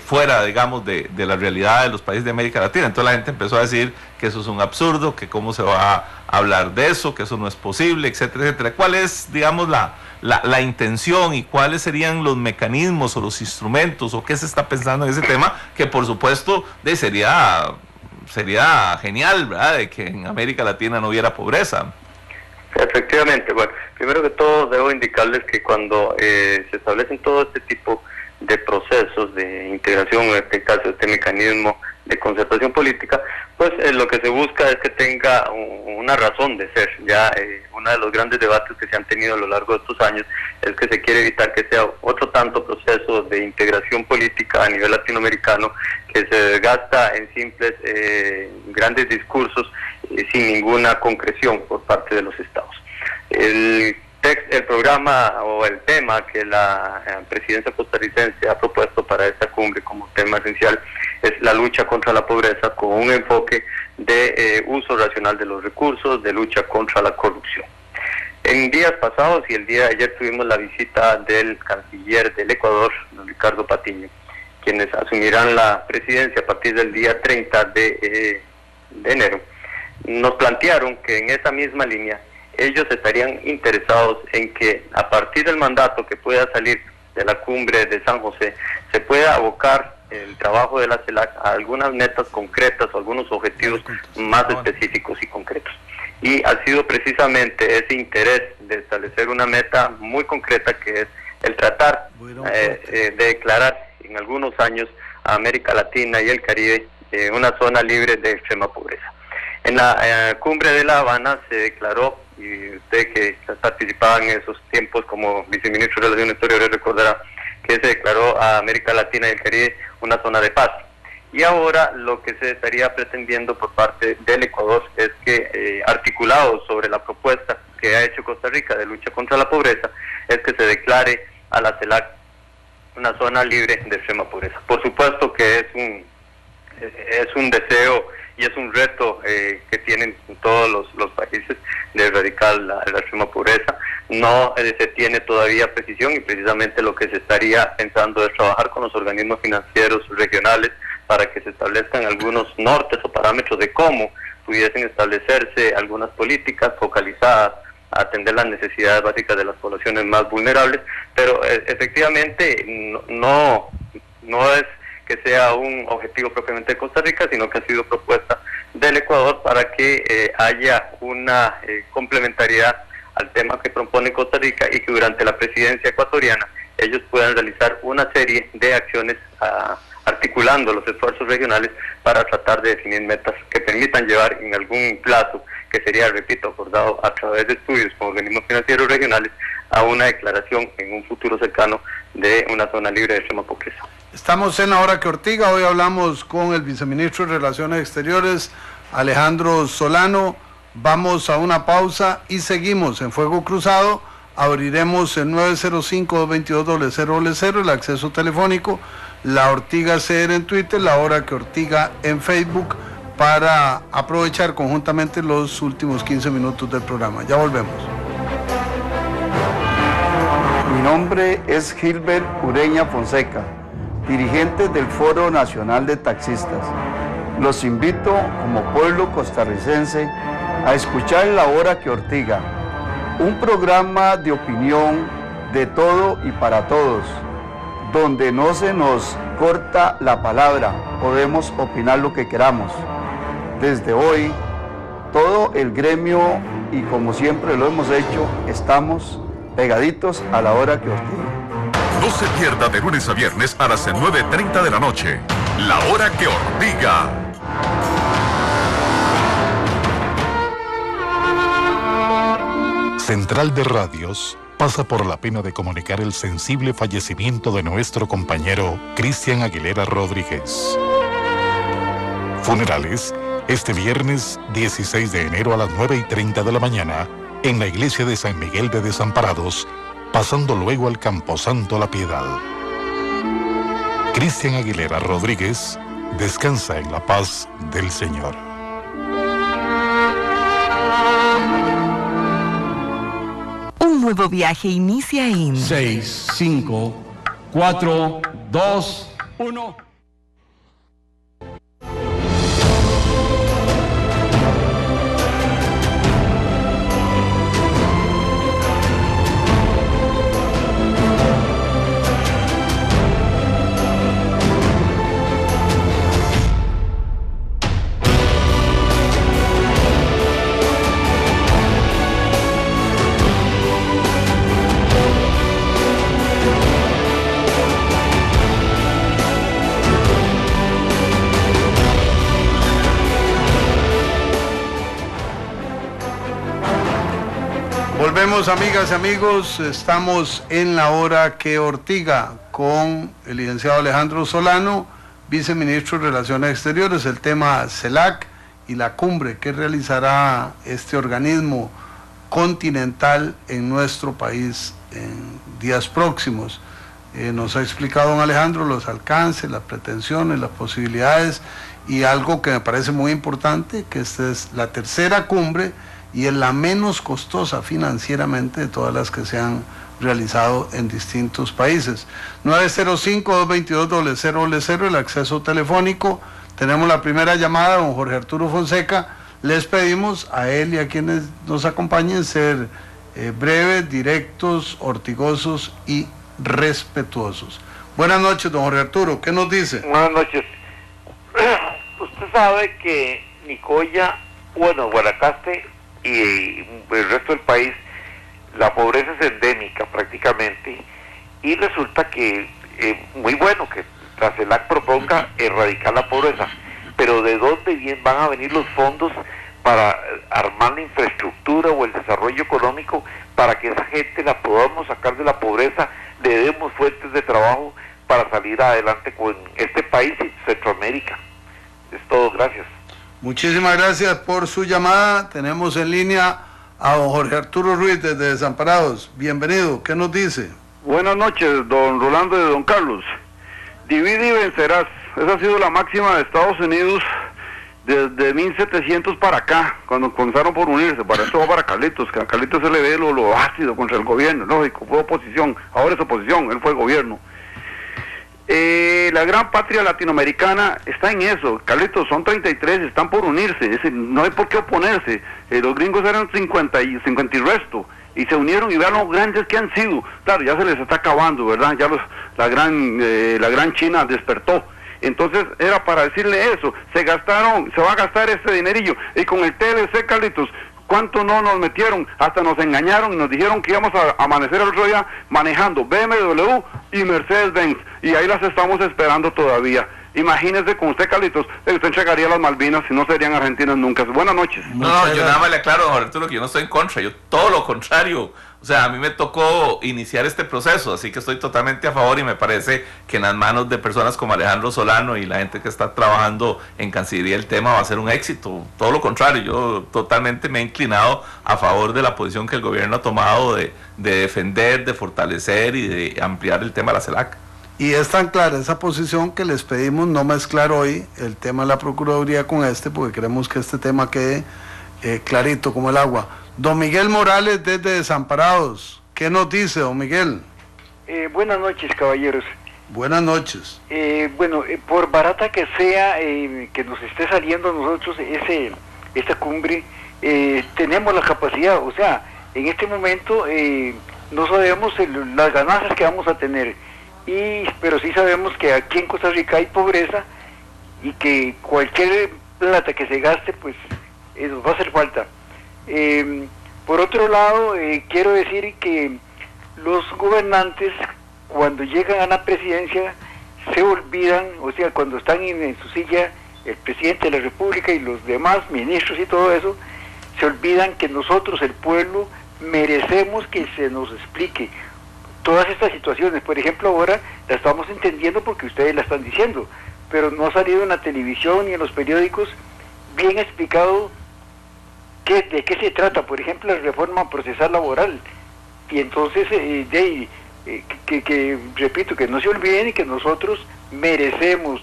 S3: fuera, digamos, de la realidad de los países de América Latina. Entonces la gente empezó a decir que eso es un absurdo, que cómo se va a hablar de eso, que eso no es posible, etcétera, etcétera. ¿Cuál es, digamos, la intención y cuáles serían los mecanismos o los instrumentos o qué se está pensando en ese tema? Que por supuesto sería genial, ¿verdad?, de que en América Latina no hubiera pobreza.
S5: Efectivamente. Bueno, primero que todo debo indicarles que cuando se establecen todo este tipo de procesos de integración, en este caso este mecanismo de concertación política, pues lo que se busca es que tenga una razón de ser. Ya uno de los grandes debates que se han tenido a lo largo de estos años es que se quiere evitar que sea otro tanto proceso de integración política a nivel latinoamericano que se desgasta en simples grandes discursos sin ninguna concreción por parte de los estados. El programa o el tema que la presidencia costarricense ha propuesto para esta cumbre como tema esencial es la lucha contra la pobreza, con un enfoque de uso racional de los recursos, de lucha contra la corrupción. En días pasados y el día de ayer tuvimos la visita del canciller del Ecuador, don Ricardo Patiño, quienes asumirán la presidencia a partir del día 30 de enero. Nos plantearon que en esa misma línea ellos estarían interesados en que a partir del mandato que pueda salir de la cumbre de San José se pueda abocar el trabajo de la CELAC a algunas metas concretas o algunos objetivos más específicos y concretos. Y ha sido precisamente ese interés de establecer una meta muy concreta, que es el tratar de declarar en algunos años a América Latina y el Caribe una zona libre de extrema pobreza. En la cumbre de La Habana se declaró, y usted que participaba en esos tiempos como viceministro de Relaciones Exteriores recordará, que se declaró a América Latina y el Caribe una zona de paz. Y ahora lo que se estaría pretendiendo por parte del Ecuador es que, articulado sobre la propuesta que ha hecho Costa Rica de lucha contra la pobreza, es que se declare a la CELAC una zona libre de extrema pobreza. Por supuesto que es un deseo y es un reto que tienen todos los países de erradicar la extrema pobreza. No se tiene todavía precisión, y precisamente lo que se estaría pensando es trabajar con los organismos financieros regionales para que se establezcan algunos nortes o parámetros de cómo pudiesen establecerse algunas políticas focalizadas a atender las necesidades básicas de las poblaciones más vulnerables, pero efectivamente no es que sea un objetivo propiamente de Costa Rica, sino que ha sido propuesta del Ecuador para que haya una complementariedad al tema que propone Costa Rica, y que durante la presidencia ecuatoriana ellos puedan realizar una serie de acciones articulando los esfuerzos regionales para tratar de definir metas que permitan llevar en algún plazo, que sería, repito, acordado a través de estudios con organismos financieros regionales, a una declaración en un futuro cercano de una zona libre de extrema pobreza.
S2: Estamos en La Hora que Ortiga. Hoy hablamos con el viceministro de Relaciones Exteriores, Alejandro Solano. Vamos a una pausa y seguimos en Fuego Cruzado. Abriremos el 905-222-0000, el acceso telefónico, La Ortiga CR en Twitter, La Hora que Ortiga en Facebook, para aprovechar conjuntamente los últimos 15 minutos del programa. Ya volvemos.
S6: Mi nombre es Gilbert Ureña Fonseca, dirigente del Foro Nacional de Taxistas. Los invito, como pueblo costarricense, a escuchar La Hora que Ortiga, un programa de opinión de todo y para todos, donde no se nos corta la palabra, podemos opinar lo que queramos. Desde hoy, todo el gremio, y como siempre lo hemos hecho, estamos pegaditos a La Hora que Ortiga.
S1: No se pierda de lunes a viernes a las 9:30 de la noche, La Hora que Ortiga.
S7: Central de Radios pasa por la pena de comunicar el sensible fallecimiento de nuestro compañero Cristian Aguilera Rodríguez. Funerales este viernes 16 de enero a las 9:30 de la mañana en la iglesia de San Miguel de Desamparados, pasando luego al Camposanto La Piedad. Cristian Aguilera Rodríguez descansa en la paz del Señor.
S8: Un nuevo viaje inicia en
S9: 6, 5, 4, 2, 1.
S2: Volvemos, amigas y amigos, estamos en La Hora que Ortiga con el licenciado Alejandro Solano, viceministro de Relaciones Exteriores, el tema CELAC y la cumbre que realizará este organismo continental en nuestro país en días próximos. Nos ha explicado don Alejandro los alcances, las pretensiones, las posibilidades, y algo que me parece muy importante, que esta es la tercera cumbre y es la menos costosa financieramente de todas las que se han realizado en distintos países. 905-222-0000, el acceso telefónico. Tenemos la primera llamada, don Jorge Arturo Fonseca. Les pedimos a él y a quienes nos acompañen ser breves, directos, ortigosos y respetuosos. Buenas noches, don Jorge Arturo, ¿qué nos dice?
S10: Buenas noches. Usted sabe que Nicoya, Guanacaste y el resto del país, la pobreza es endémica prácticamente, y resulta que muy bueno que la CELAC proponga erradicar la pobreza, pero ¿de dónde van a venir los fondos para armar la infraestructura o el desarrollo económico para que esa gente la podamos sacar de la pobreza, le demos fuentes de trabajo para salir adelante con este país y Centroamérica? Es todo, gracias.
S2: Muchísimas gracias por su llamada. Tenemos en línea a don Jorge Arturo Ruiz desde Desamparados. Bienvenido, ¿qué nos dice?
S11: Buenas noches, don Rolando y don Carlos. Divide y vencerás. Esa ha sido la máxima de Estados Unidos desde 1700 para acá, cuando comenzaron por unirse. Para esto va para Carlitos, que a Carlitos se le ve lo ácido contra el gobierno, lógico, fue oposición, ahora es oposición, él fue gobierno. La gran patria latinoamericana está en eso. Carlitos, son 33, están por unirse, no hay por qué oponerse. Los gringos eran 50 y resto, y se unieron, y vean lo grandes que han sido. Claro, ya se les está acabando, ¿verdad? Ya la gran China despertó. Entonces era para decirle eso, se va a gastar ese dinerillo, y con el TLC, Carlitos, ¿cuánto no nos metieron? Hasta nos engañaron y nos dijeron que íbamos a amanecer el otro día manejando BMW y Mercedes-Benz, y ahí las estamos esperando todavía. Imagínese con usted, Carlitos, usted entregaría las Malvinas y no serían argentinas nunca. Buenas noches.
S3: No, yo nada más le aclaro, don Arturo, que yo no estoy en contra, yo todo lo contrario. O sea, a mí me tocó iniciar este proceso, así que estoy totalmente a favor y me parece que en las manos de personas como Alejandro Solano y la gente que está trabajando en Cancillería el tema va a ser un éxito. Todo lo contrario, yo totalmente me he inclinado a favor de la posición que el gobierno ha tomado de defender, de fortalecer y de ampliar el tema de la CELAC.
S2: Y es tan clara esa posición que les pedimos no mezclar hoy el tema de la Procuraduría con porque queremos que este tema quede clarito como el agua. Don Miguel Morales desde Desamparados, ¿qué nos dice, don Miguel?
S12: Buenas noches, caballeros.
S2: Buenas noches.
S12: Por barata que sea que nos esté saliendo a nosotros esta cumbre, tenemos la capacidad, o sea, en este momento no sabemos las ganancias que vamos a tener, pero sí sabemos que aquí en Costa Rica hay pobreza y que cualquier plata que se gaste, pues nos va a hacer falta. Por otro lado, quiero decir que los gobernantes, cuando llegan a la presidencia, se olvidan, o sea, cuando están en su silla, el presidente de la República y los demás ministros y todo eso, se olvidan que nosotros, el pueblo, merecemos que se nos explique todas estas situaciones. Por ejemplo, ahora la estamos entendiendo porque ustedes la están diciendo, pero no ha salido en la televisión ni en los periódicos bien explicado de qué se trata. Por ejemplo, la reforma procesal laboral. Y entonces, repito, que no se olviden y que nosotros merecemos,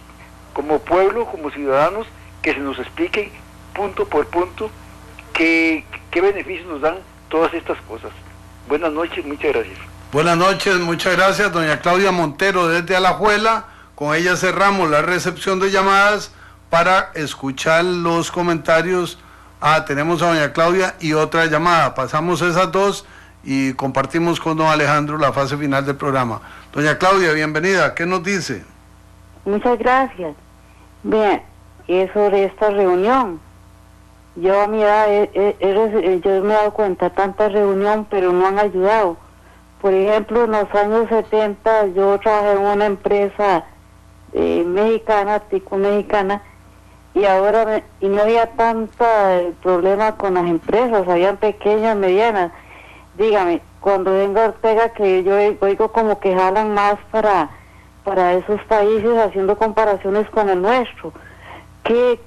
S12: como pueblo, como ciudadanos, que se nos explique punto por punto qué beneficios nos dan todas estas cosas. Buenas noches, muchas gracias.
S2: Buenas noches, muchas gracias, doña Claudia Montero desde Alajuela. Con ella cerramos la recepción de llamadas para escuchar los comentarios. Tenemos a doña Claudia y otra llamada. Pasamos esas dos y compartimos con don Alejandro la fase final del programa. Doña Claudia, bienvenida. ¿Qué nos dice?
S13: Muchas gracias. Bien, es sobre esta reunión. Yo a mi edad, yo me he dado cuenta de tanta reunión, pero no han ayudado. Por ejemplo, en los años 70 yo trabajé en una empresa mexicana, Tico Mexicana, y ahora y no había tanto problema con las empresas, habían pequeñas, medianas. Dígame, cuando venga Ortega, que yo oigo como que jalan más para esos países haciendo comparaciones con el nuestro. ¿Qué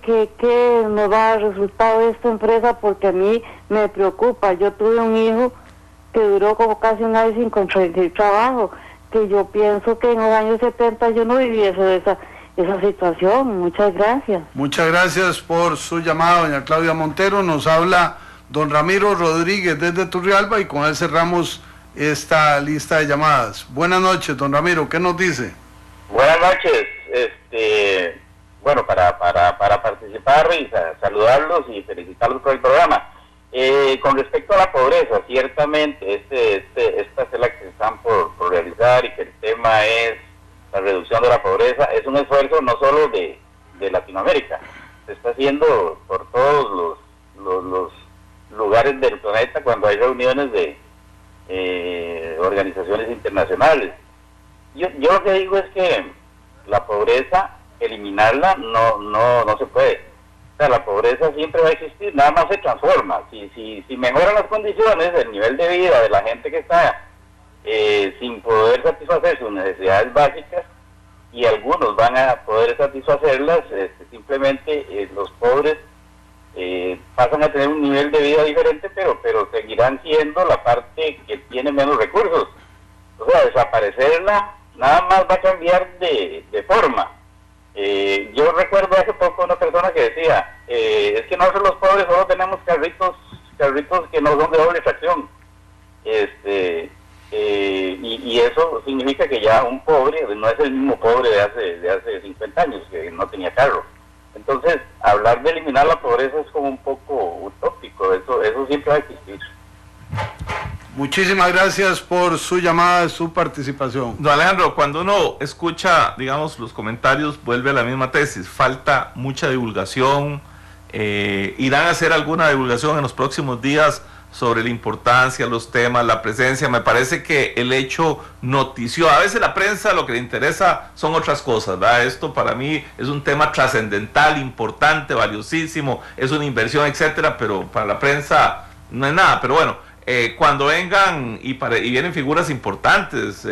S13: nos va a dar resultado de esta empresa? Porque a mí me preocupa. Yo tuve un hijo que duró como casi un año sin conseguir trabajo, que yo pienso que en los años 70 yo no viví esa situación. Muchas gracias.
S2: Muchas gracias por su llamada, doña Claudia Montero. Nos habla don Ramiro Rodríguez desde Turrialba y con él cerramos esta lista de llamadas. Buenas noches, don Ramiro, ¿qué nos dice?
S14: Buenas noches. Bueno, para participar y saludarlos y felicitarlos por el programa. Con respecto a la pobreza, ciertamente esta es la que se están por realizar y que el tema es la reducción de la pobreza. Es un esfuerzo no solo de Latinoamérica, se está haciendo por todos los lugares del planeta cuando hay reuniones de organizaciones internacionales. Yo lo que digo es que la pobreza, eliminarla no se puede. O sea, la pobreza siempre va a existir, nada más se transforma. Si mejoran las condiciones, el nivel de vida de la gente que está sin poder satisfacer sus necesidades básicas, y algunos van a poder satisfacerlas, simplemente los pobres pasan a tener un nivel de vida diferente, pero seguirán siendo la parte que tiene menos recursos. O sea, desaparecerla nada más va a cambiar de forma. Yo recuerdo hace poco una persona que decía, es que nosotros los pobres solo tenemos carritos que no son de doble tracción. Y eso significa que ya un pobre no es el mismo pobre de hace 50 años que no tenía carro. Entonces, hablar de eliminar la pobreza es como un poco utópico, eso siempre va a existir.
S2: Muchísimas gracias por su llamada, su participación.
S3: Don Alejandro, cuando uno escucha, digamos, los comentarios, vuelve a la misma tesis, falta mucha divulgación. ¿Irán a hacer alguna divulgación en los próximos días sobre la importancia, los temas, la presencia? Me parece que el hecho notició, a veces la prensa lo que le interesa son otras cosas, ¿verdad? Esto para mí es un tema trascendental, importante, valiosísimo, es una inversión, etcétera, pero para la prensa no es nada. Pero bueno, cuando vengan y vienen figuras importantes,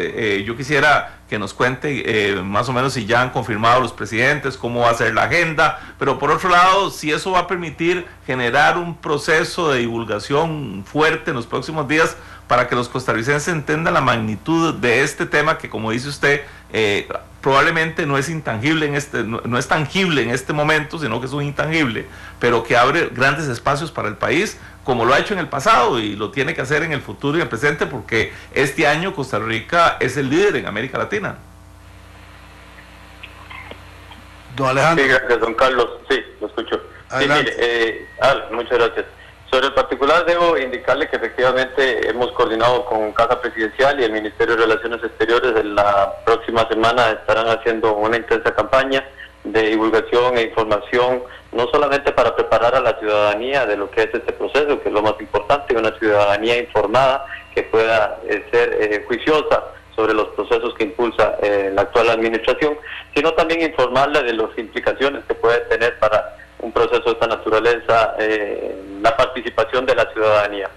S3: yo quisiera que nos cuente más o menos si ya han confirmado los presidentes, cómo va a ser la agenda, pero por otro lado, si eso va a permitir generar un proceso de divulgación fuerte en los próximos días para que los costarricenses entiendan la magnitud de este tema que, como dice usted, probablemente no es intangible no es tangible en este momento, sino que es un intangible, pero que abre grandes espacios para el país, como lo ha hecho en el pasado y lo tiene que hacer en el futuro y en el presente, porque este año Costa Rica es el líder en América Latina.
S2: Don Alejandro.
S5: Sí, gracias, don Carlos. Sí, lo escucho. Sí, mire, muchas gracias. Sobre el particular, debo indicarle que efectivamente hemos coordinado con Casa Presidencial y el Ministerio de Relaciones Exteriores. En la próxima semana estarán haciendo una intensa campaña de divulgación e información, no solamente para preparar a la ciudadanía de lo que es este proceso, que es lo más importante, una ciudadanía informada que pueda ser juiciosa sobre los procesos que impulsa la actual administración, sino también informarla de las implicaciones que puede tener para un proceso de esta naturaleza la participación de la ciudadanía.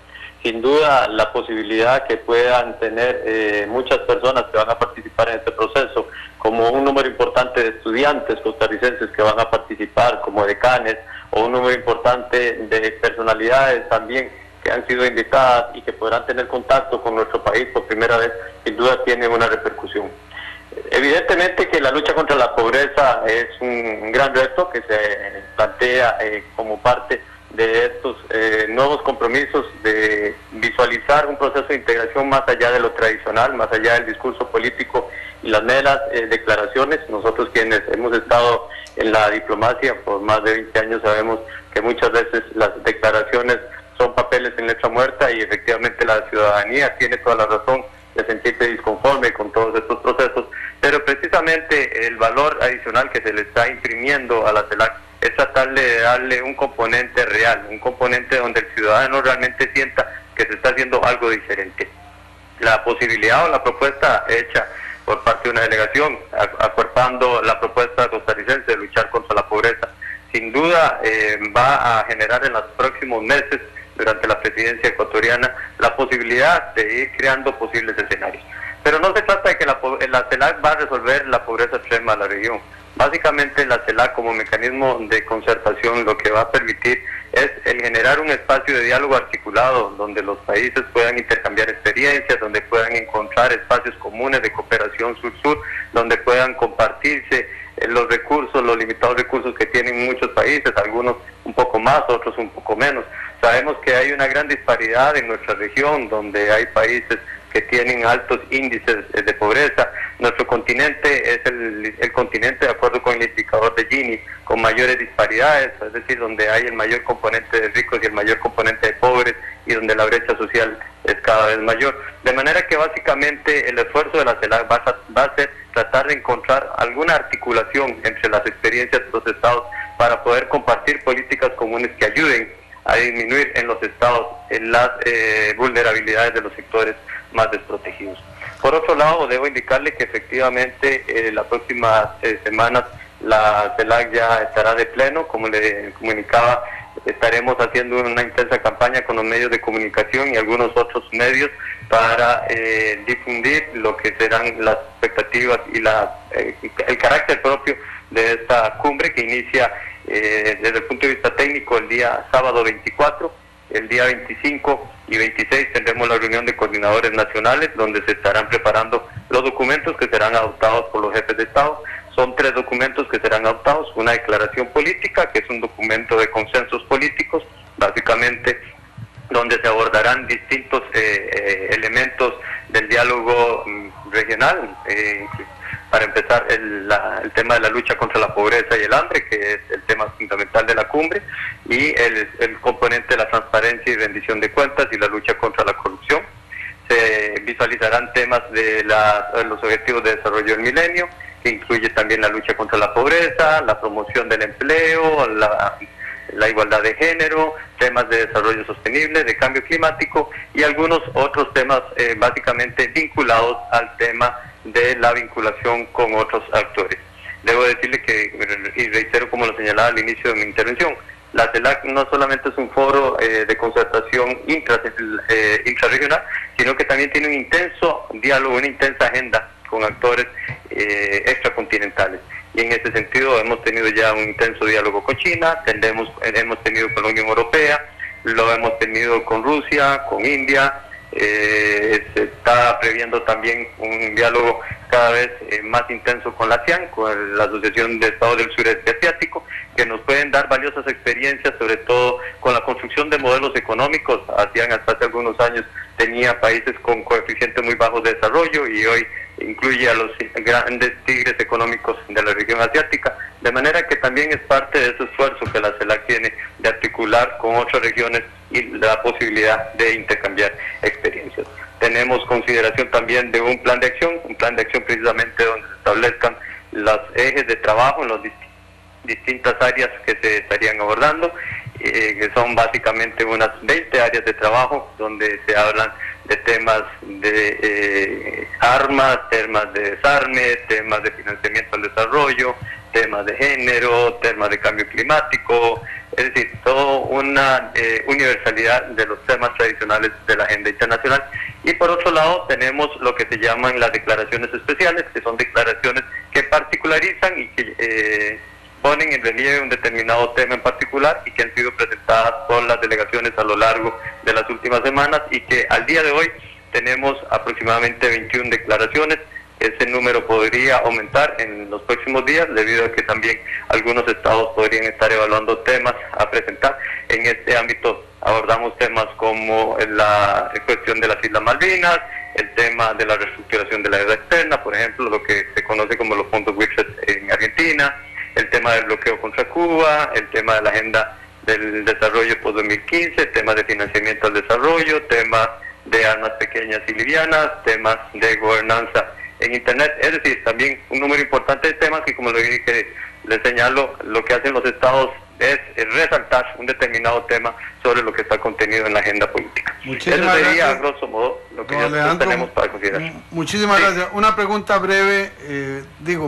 S5: Sin duda, la posibilidad que puedan tener muchas personas que van a participar en este proceso, como un número importante de estudiantes costarricenses que van a participar como decanes, o un número importante de personalidades también que han sido invitadas y que podrán tener contacto con nuestro país por primera vez, sin duda tiene una repercusión. Evidentemente que la lucha contra la pobreza es un gran reto que se plantea como parte de estos nuevos compromisos de visualizar un proceso de integración más allá de lo tradicional, más allá del discurso político y las meras declaraciones. Nosotros quienes hemos estado en la diplomacia por más de 20 años sabemos que muchas veces las declaraciones son papeles en letra muerta y efectivamente la ciudadanía tiene toda la razón de sentirse disconforme con todos estos procesos, pero precisamente el valor adicional que se le está imprimiendo a la CELAC es tratar de darle un componente real, un componente donde el ciudadano realmente sienta que se está haciendo algo diferente. La posibilidad o la propuesta hecha por parte de una delegación, acuerpando la propuesta costarricense de luchar contra la pobreza, sin duda va a generar en los próximos meses, durante la presidencia ecuatoriana, la posibilidad de ir creando posibles escenarios. Pero no se trata de que la CELAC va a resolver la pobreza extrema de la región. Básicamente la CELAC como mecanismo de concertación lo que va a permitir es el generar un espacio de diálogo articulado donde los países puedan intercambiar experiencias, donde puedan encontrar espacios comunes de cooperación sur-sur, donde puedan compartirse los recursos, los limitados recursos que tienen muchos países, algunos un poco más, otros un poco menos. Sabemos que hay una gran disparidad en nuestra región, donde hay países que tienen altos índices de pobreza. Nuestro continente es el continente, de acuerdo con el indicador de Gini, con mayores disparidades, es decir, donde hay el mayor componente de ricos y el mayor componente de pobres, y donde la brecha social es cada vez mayor. De manera que básicamente el esfuerzo de la CELAC va a ser tratar de encontrar alguna articulación entre las experiencias de los estados para poder compartir políticas comunes que ayuden a disminuir en los estados las vulnerabilidades de los sectores más desprotegidos. Por otro lado, debo indicarle que efectivamente las próximas semanas la CELAC ya estará de pleno, como le comunicaba, estaremos haciendo una intensa campaña con los medios de comunicación y algunos otros medios para difundir lo que serán las expectativas y el carácter propio de esta cumbre que inicia desde el punto de vista técnico el día sábado 24, el día 25 y 26 tendremos la reunión de coordinadores nacionales donde se estarán preparando los documentos que serán adoptados por los jefes de Estado. Son 3 documentos que serán adoptados: una declaración política, que es un documento de consensos políticos, básicamente donde se abordarán distintos elementos del diálogo regional. Para empezar, el tema de la lucha contra la pobreza y el hambre, que es el tema fundamental de la cumbre, y el componente de la transparencia y rendición de cuentas y la lucha contra la corrupción. Se visualizarán temas de los objetivos de desarrollo del milenio, que incluye también la lucha contra la pobreza, la promoción del empleo, la igualdad de género, temas de desarrollo sostenible, de cambio climático y algunos otros temas básicamente vinculados al tema de la vinculación con otros actores. Debo decirle que, y reitero como lo señalaba al inicio de mi intervención, La CELAC no solamente es un foro de concertación intrarregional, sino que también tiene un intenso diálogo, una intensa agenda con actores extracontinentales. Y en ese sentido hemos tenido ya un intenso diálogo con China, hemos tenido con la Unión Europea, lo hemos tenido con Rusia, con India. Se está previendo también un diálogo cada vez más intenso con la ASEAN, con la Asociación de Estados del Sureste Asiático, que nos pueden dar valiosas experiencias, sobre todo con la construcción de modelos económicos. ASEAN hasta hace algunos años tenía países con coeficientes muy bajos de desarrollo y hoy incluye a los grandes tigres económicos de la región asiática, de manera que también es parte de ese esfuerzo que la CELAC tiene de articular con otras regiones y la posibilidad de intercambiar experiencias. Tenemos consideración también de un plan de acción precisamente donde se establezcan los ejes de trabajo en las distintas áreas que se estarían abordando, que son básicamente unas 20 áreas de trabajo donde se hablan de temas de armas, temas de desarme, temas de financiamiento al desarrollo, temas de género, temas de cambio climático, es decir, toda una universalidad de los temas tradicionales de la agenda internacional. Y por otro lado tenemos lo que se llaman las declaraciones especiales, que son declaraciones que particularizan y que ponen en relieve un determinado tema en particular y que han sido presentadas por las delegaciones a lo largo de las últimas semanas y que al día de hoy tenemos aproximadamente 21 declaraciones. Ese número podría aumentar en los próximos días debido a que también algunos estados podrían estar evaluando temas a presentar. En este ámbito abordamos temas como la cuestión de las Islas Malvinas, el tema de la reestructuración de la deuda externa, por ejemplo, lo que se conoce como los fondos WICES en Argentina, el tema del bloqueo contra Cuba, el tema de la agenda del desarrollo post-2015, temas de financiamiento al desarrollo, temas de armas pequeñas y livianas, temas de gobernanza en Internet, es decir, también un número importante de temas que, como lo dije, les señalo, lo que hacen los estados es resaltar un determinado tema sobre lo que está contenido en la agenda política. Eso sería, a grosso modo, lo que nosotros tenemos para considerar.
S2: Muchísimas gracias. Una pregunta breve,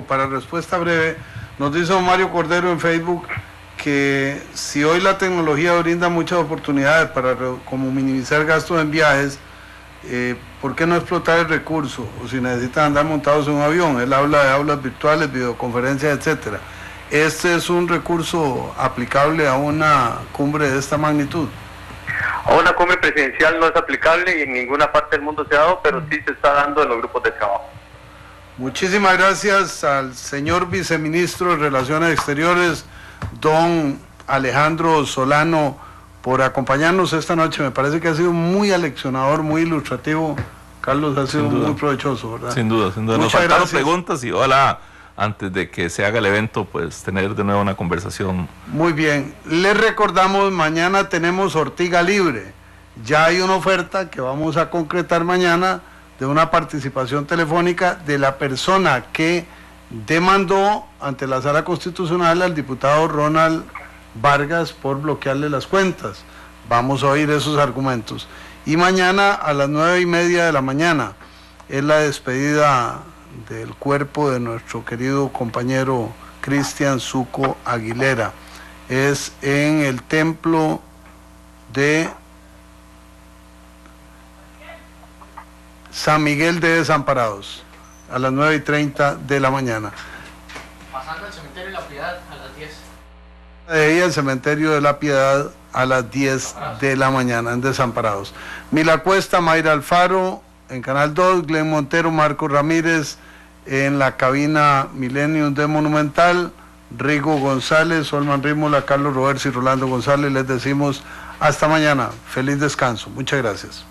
S2: para respuesta breve, nos dice Mario Cordero en Facebook que si hoy la tecnología brinda muchas oportunidades para como minimizar gastos en viajes, ¿por qué no explotar el recurso? O si necesitan andar montados en un avión. Él habla de aulas virtuales, videoconferencias, etcétera. ¿Este es un recurso aplicable a una cumbre de esta magnitud?
S5: A una cumbre presidencial no es aplicable y en ninguna parte del mundo se ha dado, pero sí se está dando en los grupos de trabajo.
S2: Muchísimas gracias al señor viceministro de Relaciones Exteriores, don Alejandro Solano, por acompañarnos esta noche. Me parece que ha sido muy aleccionador, muy ilustrativo. Carlos, ha sido muy provechoso, ¿verdad?
S3: Sin duda. Nos faltaron preguntas y ojalá, antes de que se haga el evento, pues tener de nuevo una conversación.
S2: Muy bien. Les recordamos, mañana tenemos Ortiga Libre. Ya hay una oferta que vamos a concretar mañana de una participación telefónica de la persona que demandó ante la Sala Constitucional al diputado Ronald Vargas por bloquearle las cuentas. Vamos a oír esos argumentos. Y mañana a las 9:30 de la mañana es la despedida del cuerpo de nuestro querido compañero Cristian Zuco Aguilera. Es en el templo de San Miguel de Desamparados a las 9:30 de la mañana.
S15: Pasando el cementerio de la Piedad a las 10.
S2: De ahí el cementerio de la Piedad a las 10 de la mañana en Desamparados. Mila Cuesta, Mayra Alfaro en Canal 2, Glenn Montero, Marco Ramírez en la cabina Millennium de Monumental, Rigo González, Olman Rímola, Carlos Roberts y Rolando González. Les decimos hasta mañana. Feliz descanso. Muchas gracias.